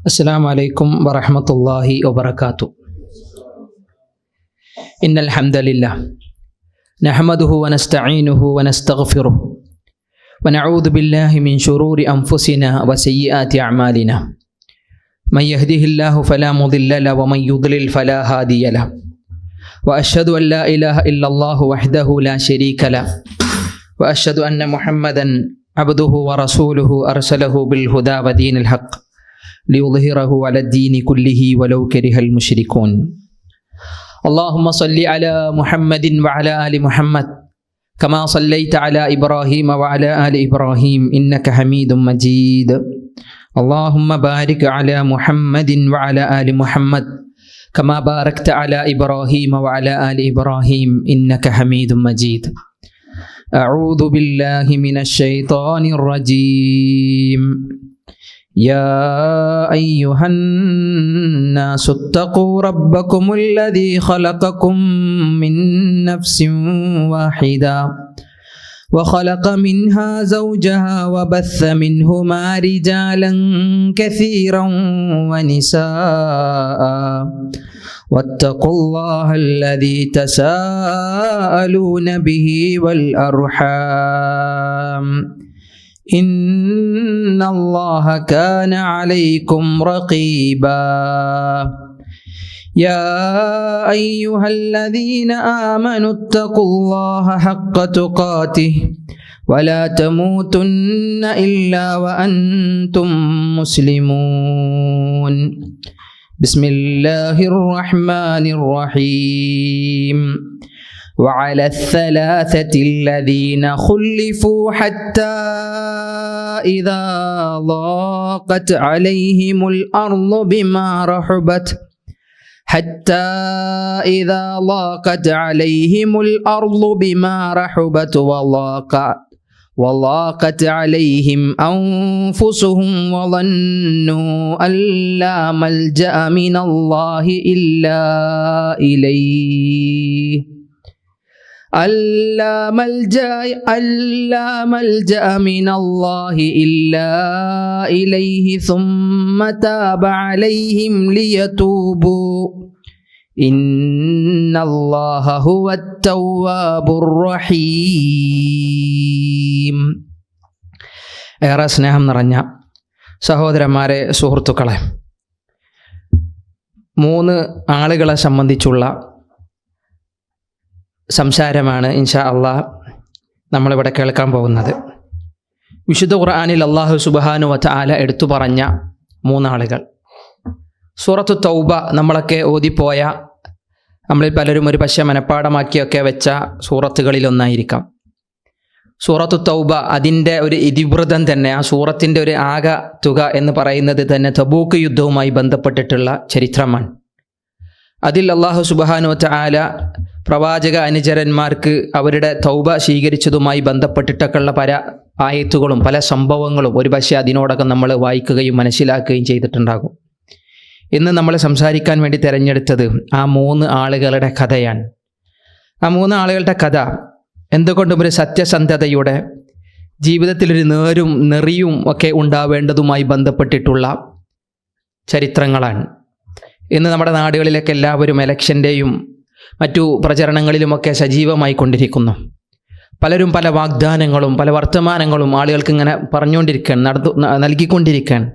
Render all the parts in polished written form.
السلام عليكم ورحمة الله وبركاته. إن الحمد لله نحمده ونستعينه ونستغفره ونعوذ بالله من شرور أنفسنا وسيئات أعمالنا. من يهده الله فلا مضل له ومن يضلل فلا هادي له. وأشهد أن لا إله إلا الله وحده لا شريك له وأشهد أن محمدا عبده ورسوله أرسله بالهدى ودين الحق ليظهره على الدين كله ولو كره المشركون. اللهم صل على محمد وعلى آل محمد كما صليت على إبراهيم وعلى آل إبراهيم إنك حميد مجيد. اللهم بارك على محمد وعلى آل محمد كما باركت على إبراهيم وعلى آل إبراهيم إنك حميد مجيد. أعوذ بالله من الشيطان الرجيم. يا أيها الناس اتقوا ربكم الذي خلقكم من نفس واحدة وخلق منها زوجها وبث منهما رجالا كثيرا ونساء واتقوا الله الذي تساءلون به والأرحام إن الله كان عليكم رقيبا. يا أيها الذين آمنوا اتقوا الله حق تقاته ولا تموتن إلا وأنتم مسلمون. بسم الله الرحمن الرحيم. وعلى الثلاثة الذين خلفوا حتى إذا ضاقت عليهم الأرض بما رحبت وضاقت عليهم أنفسهم وظنوا أن لا ملجأ من الله إلا إليه من الله إلا إليه ثم تاب عليهم ليتوبوا إن الله هو التواب الرحيم. ഏറെ സ്നേഹം നിറഞ്ഞ സഹോദരന്മാരെ, സുഹൃത്തുക്കളെ, 3 ആളുകളെ സംബന്ധിച്ചുള്ള സംസാരമാണ് ഇൻഷാ അള്ളാഹ് നമ്മളിവിടെ കേൾക്കാൻ പോകുന്നത്. വിശുദ്ധ ഖുർആനിൽ അല്ലാഹു സുബ്ഹാനഹു വ തആല എടുത്തു പറഞ്ഞ 3 ആളുകൾ. സൂറത്തു തൗബ നമ്മളൊക്കെ ഓതിപ്പോയ, നമ്മളിൽ പലരും ഒരു പക്ഷേ മനഃപ്പാടമാക്കിയൊക്കെ വെച്ച സൂറത്തുകളിലൊന്നായിരിക്കാം സൂറത്തു തൗബ. അതിൻ്റെ ഒരു ഇതിവൃതം തന്നെ, ആ സൂറത്തിൻ്റെ ഒരു ആകെ തുക എന്ന് പറയുന്നത് തന്നെ തബൂക്ക് യുദ്ധവുമായി ബന്ധപ്പെട്ടിട്ടുള്ള ചരിത്രമാണ്. അതിൽ അല്ലാഹു സുബ്ഹാനഹു വ തആല പ്രവാചക അനുചരന്മാർക്ക് അവരുടെ തൗബ സ്വീകരിച്ചതുമായി ബന്ധപ്പെട്ടിട്ടൊക്കെയുള്ള പല ആയത്തുകളും പല സംഭവങ്ങളും ഒരു പക്ഷേ അതിനോടൊക്കെ നമ്മൾ വായിക്കുകയും മനസ്സിലാക്കുകയും ചെയ്തിട്ടുണ്ടാകും. ഇന്ന് നമ്മൾ സംസാരിക്കാൻ വേണ്ടി തിരഞ്ഞെടുത്തത് ആ 3 ആളുകളുടെ കഥയാണ്. ആ 3 ആളുകളുടെ കഥ എന്തുകൊണ്ടും ഒരു സത്യസന്ധതയുടെ ജീവിതത്തിലൊരു നേരും നെറിയും ഒക്കെ ഉണ്ടാവേണ്ടതുമായി ബന്ധപ്പെട്ടിട്ടുള്ള ചരിത്രങ്ങളാണ്. ഇന്ന് നമ്മുടെ നാടുകളിലൊക്കെ എല്ലാവരും ഇലക്ഷൻ്റെയും മറ്റു പ്രചരണങ്ങളിലുമൊക്കെ സജീവമായി കൊണ്ടിരിക്കുന്നു. പലരും പല വാഗ്ദാനങ്ങളും പല വർത്തമാനങ്ങളും ആളുകൾക്ക് ഇങ്ങനെ പറഞ്ഞുകൊണ്ടിരിക്കുകയാണ്, നൽകിക്കൊണ്ടിരിക്കുകയാണ്.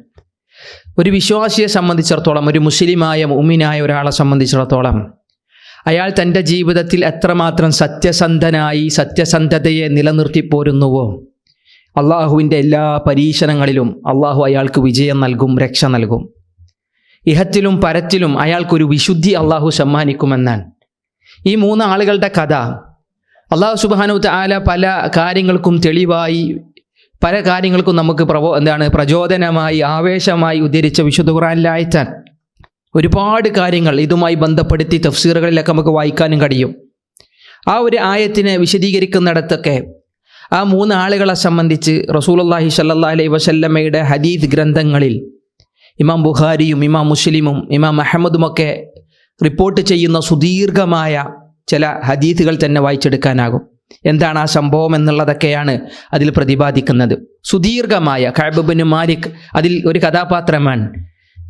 ഒരു വിശ്വാസിയെ സംബന്ധിച്ചിടത്തോളം, ഒരു മുസ്ലിമായ മുഅ്മിനായ ഒരാളെ സംബന്ധിച്ചിടത്തോളം, അയാൾ തൻ്റെ ജീവിതത്തിൽ എത്രമാത്രം സത്യസന്ധനായി സത്യസന്ധതയെ നിലനിർത്തിപ്പോരുന്നുവോ അള്ളാഹുവിൻ്റെ എല്ലാ പരീക്ഷണങ്ങളിലും അള്ളാഹു അയാൾക്ക് വിജയം നൽകും, രക്ഷ നൽകും. ഇഹത്തിലും പരത്തിലും അയാൾക്കൊരു വിശുദ്ധി അള്ളാഹു സമ്മാനിക്കുമെന്നാണ്. ഈ 3 ആളുകളുടെ കഥ അള്ളാഹു സുബ്ഹാനഹു വ തആല പല കാര്യങ്ങൾക്കും തെളിവായി, പല കാര്യങ്ങൾക്കും നമുക്ക് പ്രചോദനമായി, ആവേശമായി ഉദ്ധരിച്ച വിശുദ്ധ ഖുർആനിലെ ആയത്താണ്. ഒരുപാട് കാര്യങ്ങൾ ഇതുമായി ബന്ധപ്പെടുത്തി തഫ്സീറുകളിലൊക്കെ നമുക്ക് വായിക്കാനും കഴിയും. ആ ഒരു ആയത്തിനെ വിശദീകരിക്കുന്നിടത്തൊക്കെ ആ 3 ആളുകളെ സംബന്ധിച്ച് റസൂലുള്ളാഹി സ്വല്ലല്ലാഹി അലൈഹി വസല്ലമയുടെ ഹദീസ് ഗ്രന്ഥങ്ങളിൽ ഇമാം ബുഖാരിയും ഇമാം മുസ്ലിമും ഇമാം അഹ്മദുമൊക്കെ റിപ്പോർട്ട് ചെയ്യുന്ന സുദീർഘമായ ചില ഹദീസുകൾ തന്നെ വായിച്ചെടുക്കാനാകും. എന്താണ് ആ സംഭവം എന്നുള്ളതൊക്കെയാണ് അതിൽ പ്രതിപാദിക്കുന്നത്. സുദീർഘമായ കഅബ് ഇബ്നു മാലിക് അതിൽ ഒരു കഥാപാത്രമാണ്.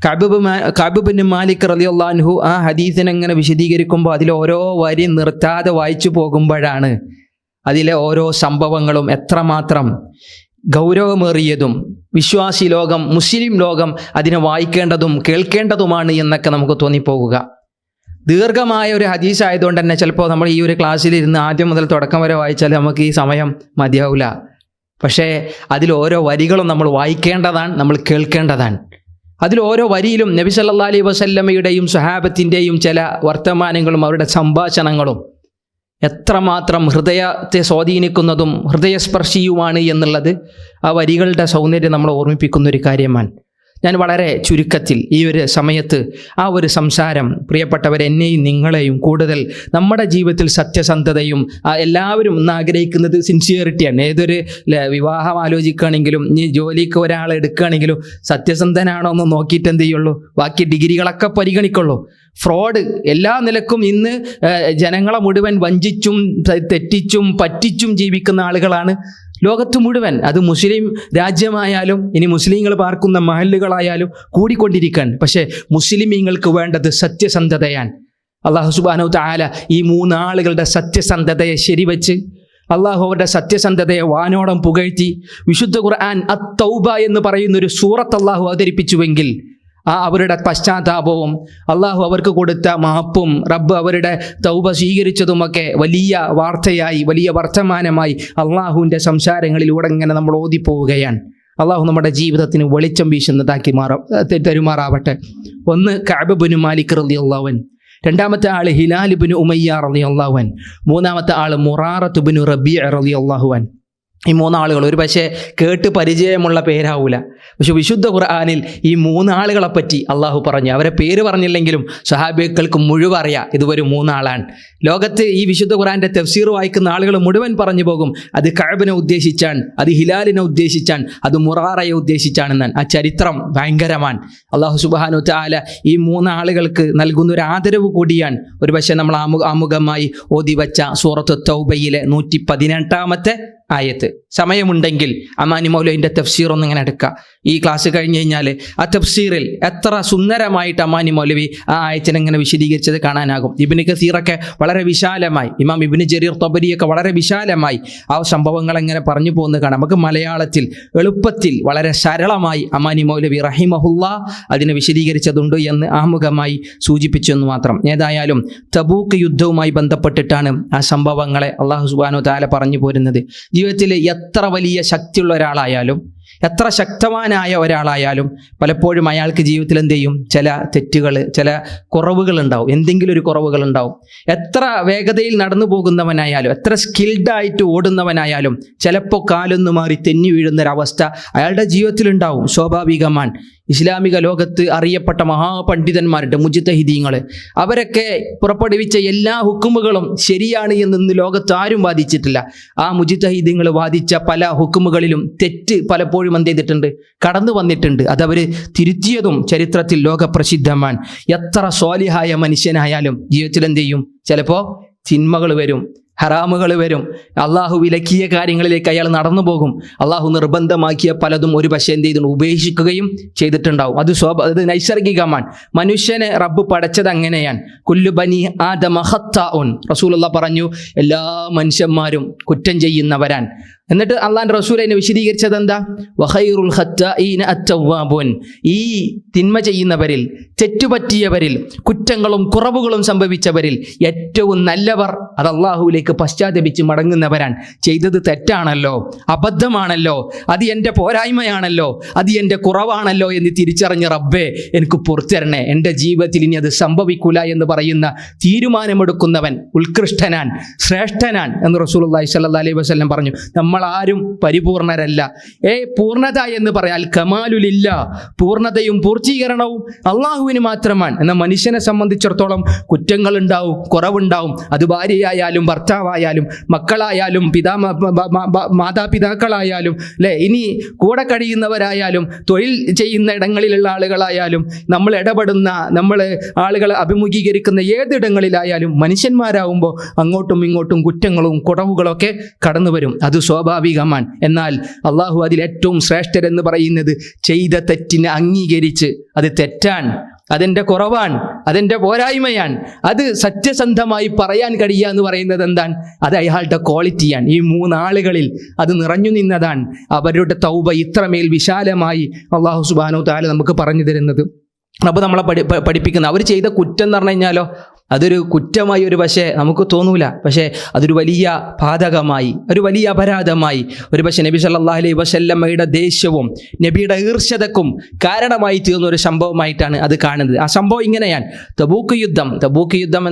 കഅബ് ബിൻ മാലിക് റളിയല്ലാഹു അൻഹു ആ ഹദീസിനെ ഇങ്ങനെ വിശദീകരിക്കുമ്പോൾ അതിൽ ഓരോ വരി നിർത്താതെ വായിച്ചു പോകുമ്പോഴാണ് അതിലെ ഓരോ സംഭവങ്ങളും എത്രമാത്രം ഗൗരവമേറിയതും വിശ്വാസി ലോകം, മുസ്ലിം ലോകം അതിനെ വായിക്കേണ്ടതും കേൾക്കേണ്ടതുമാണ് എന്നൊക്കെ നമുക്ക് തോന്നിപ്പോകുക. ദീർഘമായ ഒരു ഹദീസ് ആയതുകൊണ്ട് തന്നെ ചിലപ്പോൾ നമ്മൾ ഈ ഒരു ക്ലാസ്സിലിരുന്ന് ആദ്യം മുതൽ തുടക്കം വരെ വായിച്ചാൽ നമുക്ക് ഈ സമയം മതിയാവില്ല. പക്ഷേ അതിൽ ഓരോ വരികളും നമ്മൾ വായിക്കേണ്ടതാണ്, നമ്മൾ കേൾക്കേണ്ടതാണ്. അതിൽ ഓരോ വരിയിലും നബി സല്ലല്ലാഹു അലൈഹി വസല്ലമയുടെയും സ്വഹാബത്തിൻ്റെയും ചില വർത്തമാനങ്ങളും അവരുടെ സംഭാഷണങ്ങളും എത്രമാത്രം ഹൃദയത്തെ സ്വാധീനിക്കുന്നതും ഹൃദയസ്പർശിയുമാണ് എന്നുള്ളത് ആ വരികളുടെ സൗന്ദര്യം നമ്മളെ ഓർമ്മിപ്പിക്കുന്ന ഒരു കാര്യമാണ്. ഞാൻ വളരെ ചുരുക്കത്തിൽ ഈ ഒരു സമയത്ത് ആ ഒരു സംസാരം പ്രിയപ്പെട്ടവരെ, എന്നെയും നിങ്ങളെയും കൂടുതൽ നമ്മുടെ ജീവിതത്തിൽ സത്യസന്ധതയും എല്ലാവരും ഇന്ന് ആഗ്രഹിക്കുന്നത് സിൻസിയറിറ്റിയാണ്. ഏതൊരു വിവാഹം ആലോചിക്കുകയാണെങ്കിലും ഇനി ജോലിക്ക് ഒരാളെ എടുക്കുകയാണെങ്കിലും സത്യസന്ധനാണോ എന്ന് നോക്കിയിട്ട് എന്ത് ചെയ്യുള്ളൂ, ബാക്കി ഡിഗ്രികളൊക്കെ പരിഗണിക്കുള്ളൂ. ഫ്രോഡ് എല്ലാ നിലക്കും ഇന്ന് ജനങ്ങളെ മുഴുവൻ വഞ്ചിച്ചും തെറ്റിച്ചും പറ്റിച്ചും ജീവിക്കുന്ന ആളുകളാണ് ലോകത്ത് മുഴുവൻ. അത് മുസ്ലിം രാജ്യമായാലും ഇനി മുസ്ലിങ്ങൾ പാർക്കുന്ന മഹല്ലുകളായാലും കൂടിക്കൊണ്ടിരിക്കാൻ. പക്ഷേ മുസ്ലിമീങ്ങൾക്ക് വേണ്ടത് സത്യസന്ധതയാണ്. അല്ലാഹു സുബ്ഹാനഹു തആല ഈ മൂന്നാളുകളുടെ സത്യസന്ധതയെ ശരിവെച്ച് അള്ളാഹു അവരുടെ സത്യസന്ധതയെ വാനോളം പുകഴ്ത്തി വിശുദ്ധ ഖുർആൻ അത്തൗബ എന്ന് പറയുന്നൊരു സൂറത്ത് അള്ളാഹു അവതരിപ്പിച്ചുവെങ്കിൽ ആ അവരുടെ പശ്ചാത്താപവും അള്ളാഹു അവർക്ക് കൊടുത്ത മാപ്പും റബ്ബ് അവരുടെ തൗബ സ്വീകരിച്ചതുമൊക്കെ വലിയ വാർത്തയായി, വലിയ വർത്തമാനമായി അള്ളാഹുവിൻ്റെ സംസാരങ്ങളിലൂടെ ഇങ്ങനെ നമ്മൾ ഓതിപ്പോവുകയാണ്. അള്ളാഹു നമ്മുടെ ജീവിതത്തിന് വെളിച്ചം വീശുന്നതാക്കി തരുമാറാവട്ടെ. ഒന്ന് കഅബ് ബിൻ മാലിക് റളിയല്ലാഹു അൻഹു, രണ്ടാമത്തെ ആൾ ഹിലാൽ ബിൻ ഉമയ്യ റളിയല്ലാഹു അൻഹു, മൂന്നാമത്തെ ആൾ മുറാറത്ത് ബിൻ റബീഅ റളിയല്ലാഹു അൻഹു. ഈ മൂന്നാളുകൾ ഒരു പക്ഷേ കേട്ട് പരിചയമുള്ള പേരാവൂല, പക്ഷെ വിശുദ്ധ ഖുർആനിൽ ഈ മൂന്നാളുകളെ പറ്റി അള്ളാഹു പറഞ്ഞു. അവരെ പേര് പറഞ്ഞില്ലെങ്കിലും സഹാബികൾക്ക് മുഴുവൻ അറിയാം ഇതുവരെ മൂന്നാളാണ്. ലോകത്ത് ഈ വിശുദ്ധ ഖുർആന്റെ തഫ്സീർ വായിക്കുന്ന ആളുകൾ മുഴുവൻ പറഞ്ഞു പോകും അത് കഅബിനെ ഉദ്ദേശിച്ചാണ്, അത് ഹിലാലിനെ ഉദ്ദേശിച്ചാണ്, അത് മുറാറയെ ഉദ്ദേശിച്ചാണെന്നാണ്. ആ ചരിത്രം ഭയങ്കരമാണ്. അള്ളാഹു സുബ്ഹാനഹു തആല ഈ മൂന്നാളുകൾക്ക് നൽകുന്ന ഒരു ആദരവ് കൂടിയാണ് ഒരു പക്ഷേ നമ്മൾ ആമുഖമായി ഓതി വച്ച സൂറത്തു തൗബയിലെ 118 ആയത്ത്. സമയമുണ്ടെങ്കിൽ അമാനി മൗലവിൻ്റെ തഫ്സീർ ഒന്നിങ്ങനെ എടുക്കുക. ഈ ക്ലാസ് കഴിഞ്ഞ് കഴിഞ്ഞാൽ ആ തഫ്സീറിൽ എത്ര സുന്ദരമായിട്ട് അമാനി മൗലവി ആ ആയത്തിനെ ഇങ്ങനെ വിശദീകരിച്ചത് കാണാനാകും. ഇബ്നു കസീറൊക്കെ വളരെ വിശാലമായി, ഇമാം ഇബ്നു ജരീർ തബരിയൊക്കെ വളരെ വിശാലമായി ആ സംഭവങ്ങൾ എങ്ങനെ പറഞ്ഞു പോകുന്നത് കാണാം. നമുക്ക് മലയാളത്തിൽ എളുപ്പത്തിൽ വളരെ സരളമായി അമാനി മൗലവി റഹിമഹുല്ലാ അതിനെ വിശദീകരിച്ചതുണ്ട് എന്ന് ആമുഖമായി സൂചിപ്പിച്ചെന്ന് മാത്രം. ഏതായാലും തബൂക്ക് യുദ്ധവുമായി ബന്ധപ്പെട്ടിട്ടാണ് ആ സംഭവങ്ങളെ അള്ളാഹു സുബ്ഹാനഹു തആല പറഞ്ഞു പോരുന്നത്. ജീവിതത്തിൽ എത്ര വലിയ ശക്തിയുള്ള ഒരാളായാലും, എത്ര ശക്തവാനായ ഒരാളായാലും പലപ്പോഴും അയാൾക്ക് ജീവിതത്തിൽ എന്ത് ചെയ്യും, ചില തെറ്റുകൾ, ചില കുറവുകളുണ്ടാവും, എന്തെങ്കിലും ഒരു കുറവുകളുണ്ടാവും. എത്ര വേഗതയിൽ നടന്നു പോകുന്നവനായാലും, എത്ര സ്കിൽഡായിട്ട് ഓടുന്നവനായാലും ചിലപ്പോൾ കാലൊന്നു മാറി തെന്നി വീഴുന്നൊരവസ്ഥ അയാളുടെ ജീവിതത്തിലുണ്ടാവും, സ്വാഭാവികമാണ്. ഇസ്ലാമിക ലോകത്ത് അറിയപ്പെട്ട മഹാപണ്ഡിതന്മാരുടെ മുജ്തഹിദീങ്ങൾ അവരൊക്കെ പുറപ്പെടുവിച്ച എല്ലാ ഹുക്കുമുകളും ശരിയാണ് എന്ന് ലോകത്ത് ആരും വാദിച്ചിട്ടില്ല. ആ മുജ്തഹിദീങ്ങൾ വാദിച്ച പല ഹുക്കുമുകളിലും തെറ്റ് പലപ്പോഴും എന്ത് ചെയ്തിട്ടുണ്ട്, കടന്നു വന്നിട്ടുണ്ട്. അതവർ തിരുത്തിയതും ചരിത്രത്തിൽ ലോകപ്രസിദ്ധമാണ്. എത്ര സ്വാലിഹായ മനുഷ്യനായാലും ജീവിതത്തിൽ എന്ത് ചെയ്യും, ചിലപ്പോൾ തിന്മകൾ വരും, ഹറാമുകൾ വരും. അള്ളാഹു വിലക്കിയ കാര്യങ്ങളിലേക്ക് അയാൾ നടന്നു പോകും. അള്ളാഹു നിർബന്ധമാക്കിയ പലതും ഒരു പക്ഷേ എന്ത് ചെയ്തു ഉപേക്ഷിക്കുകയും ചെയ്തിട്ടുണ്ടാവും. അത് നൈസർഗികമാണ്. മനുഷ്യനെ റബ്ബ് പടച്ചത് അങ്ങനെയാണ്. കുല്ലു ബനി ആദമ ഖത്താഉൻ. റസൂലുള്ളാഹി പറഞ്ഞു എല്ലാ മനുഷ്യന്മാരും കുറ്റം ചെയ്യുന്നവരാണ്. എന്നിട്ട് അള്ളാഹുവിൻ്റെ റസൂൽ അതിനെ വിശദീകരിച്ചത് എന്താ, വഖൈറുൽ ഖത്താഈന അത്തവ്വാബൂൻ. ഈ തിന്മ ചെയ്യുന്നവരിൽ, തെറ്റുപറ്റിയവരിൽ, കുറ്റങ്ങളും കുറവുകളും സംഭവിച്ചവരിൽ ഏറ്റവും നല്ലവർ അത് അള്ളാഹുവിലേക്ക് പശ്ചാത്തപിച്ച് മടങ്ങുന്നവരാണ്. ചെയ്തത് തെറ്റാണല്ലോ, അബദ്ധമാണല്ലോ, അത് എൻ്റെ പോരായ്മയാണല്ലോ, അത് എൻ്റെ കുറവാണല്ലോ എന്ന് തിരിച്ചറിഞ്ഞ റബ്ബേ എനിക്ക് പുറത്തിരണേ, എൻ്റെ ജീവിതത്തിൽ ഇനി അത് സംഭവിക്കൂല എന്ന് പറയുന്ന തീരുമാനമെടുക്കുന്നവൻ ഉത്കൃഷ്ടനാൻ, ശ്രേഷ്ഠനാൻ എന്ന് റസൂലുള്ളാഹി സ്വല്ലല്ലാഹി അലൈഹി വസല്ലം പറഞ്ഞു. നമ്മളാരും പരിപൂർണരല്ല. പൂർണ്ണത എന്ന് പറയാൽ കമാലുലില്ല, പൂർണ്ണതയും പൂർത്തീകരണവും അള്ളാഹുവിന് മാത്രമാണ്. എന്നാൽ മനുഷ്യനെ സംബന്ധിച്ചിടത്തോളം കുറ്റങ്ങളുണ്ടാവും, കുറവുണ്ടാവും. അത് ഭാര്യയായാലും ഭർത്താവ് ഭർത്താവായാലും മക്കളായാലും മാതാപിതാക്കളായാലും അല്ലേ, ഇനി കൂടെ കഴിയുന്നവരായാലും തൊഴിൽ ചെയ്യുന്ന ഇടങ്ങളിലുള്ള ആളുകളായാലും നമ്മൾ ഇടപെടുന്ന ആളുകൾ അഭിമുഖീകരിക്കുന്ന ഏതിടങ്ങളിലായാലും മനുഷ്യന്മാരാവുമ്പോൾ അങ്ങോട്ടും ഇങ്ങോട്ടും കുറ്റങ്ങളും കുറവുകളൊക്കെ കടന്നു വരും. അത് സ്വാഭാവികമാണ്. എന്നാൽ അള്ളാഹു അതിൽ ഏറ്റവും ശ്രേഷ്ഠരെന്ന് പറയുന്നത് ചെയ്ത തെറ്റിനെ അംഗീകരിച്ച് അത് തെറ്റാണ്, അതെൻ്റെ കുറവാണ്, അതെൻ്റെ പോരായ്മയാണ്, അത് സത്യസന്ധമായി പറയാൻ കഴിയുക എന്ന് പറയുന്നത് എന്താണ്? അത് അയാളുടെ ക്വാളിറ്റിയാണ്. ഈ മൂന്നാളുകളിൽ അത് നിറഞ്ഞു നിന്നതാണ് അവരുടെ തൗബ ഇത്രമേൽ വിശാലമായി അള്ളാഹു സുബ്ഹാനഹു തആല നമുക്ക് പറഞ്ഞു തരുന്നത്. അപ്പോൾ നമ്മളെ പഠിപ്പിക്കുന്ന അവർ ചെയ്ത കുറ്റം എന്ന് പറഞ്ഞു കഴിഞ്ഞാലോ അതൊരു കുറ്റമായി ഒരു പക്ഷേ നമുക്ക് തോന്നൂല, പക്ഷേ അതൊരു വലിയ പാതകമായി, ഒരു വലിയ അപരാധമായി ഒരു പക്ഷേ നബി സല്ലല്ലാഹു അലൈഹി വസല്ലമയുടെ ദേഷ്യവും നബിയുടെ ഈർഷ്യതക്കും കാരണമായി തീർന്ന ഒരു സംഭവമായിട്ടാണ് അത് കാണുന്നത്. ആ സംഭവം ഇങ്ങനെയാണ്. തബൂക്ക് യുദ്ധം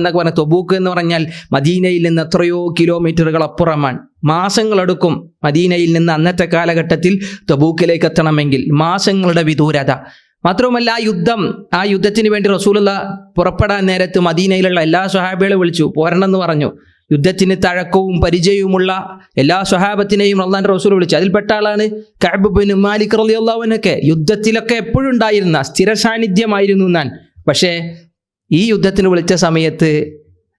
എന്നൊക്കെ പറഞ്ഞാൽ, തബൂക്ക് എന്ന് പറഞ്ഞാൽ മദീനയിൽ നിന്ന് എത്രയോ കിലോമീറ്ററുകൾ അപ്പുറമാണ്. മാസങ്ങളെടുക്കും മദീനയിൽ നിന്ന് അന്നത്തെ കാലഘട്ടത്തിൽ തബൂക്കിലേക്ക് എത്തണമെങ്കിൽ, മാസങ്ങളുടെ വിദൂരത. മാത്രവുമല്ല ആ യുദ്ധത്തിന് വേണ്ടി റസൂലുള്ള പുറപ്പെടാൻ നേരത്ത് മദീനയിലുള്ള എല്ലാ സ്വഹാബികളെ വിളിച്ചു പോരണമെന്ന് പറഞ്ഞു. യുദ്ധത്തിന് തഴക്കവും പരിചയവുമുള്ള എല്ലാ സ്വഹാബത്തിനെയും അള്ളാഹുവിന്റെ റസൂൽ വിളിച്ചു. അതിൽപ്പെട്ട ആളാണ് കഅബ് ബിൻ മാലിക് റളിയല്ലാഹു അൻഹു. യുദ്ധത്തിലൊക്കെ എപ്പോഴും ഉണ്ടായിരുന്ന സ്ഥിര സാന്നിധ്യമായിരുന്നു ഞാൻ. പക്ഷേ ഈ യുദ്ധത്തിന് വിളിച്ച സമയത്ത്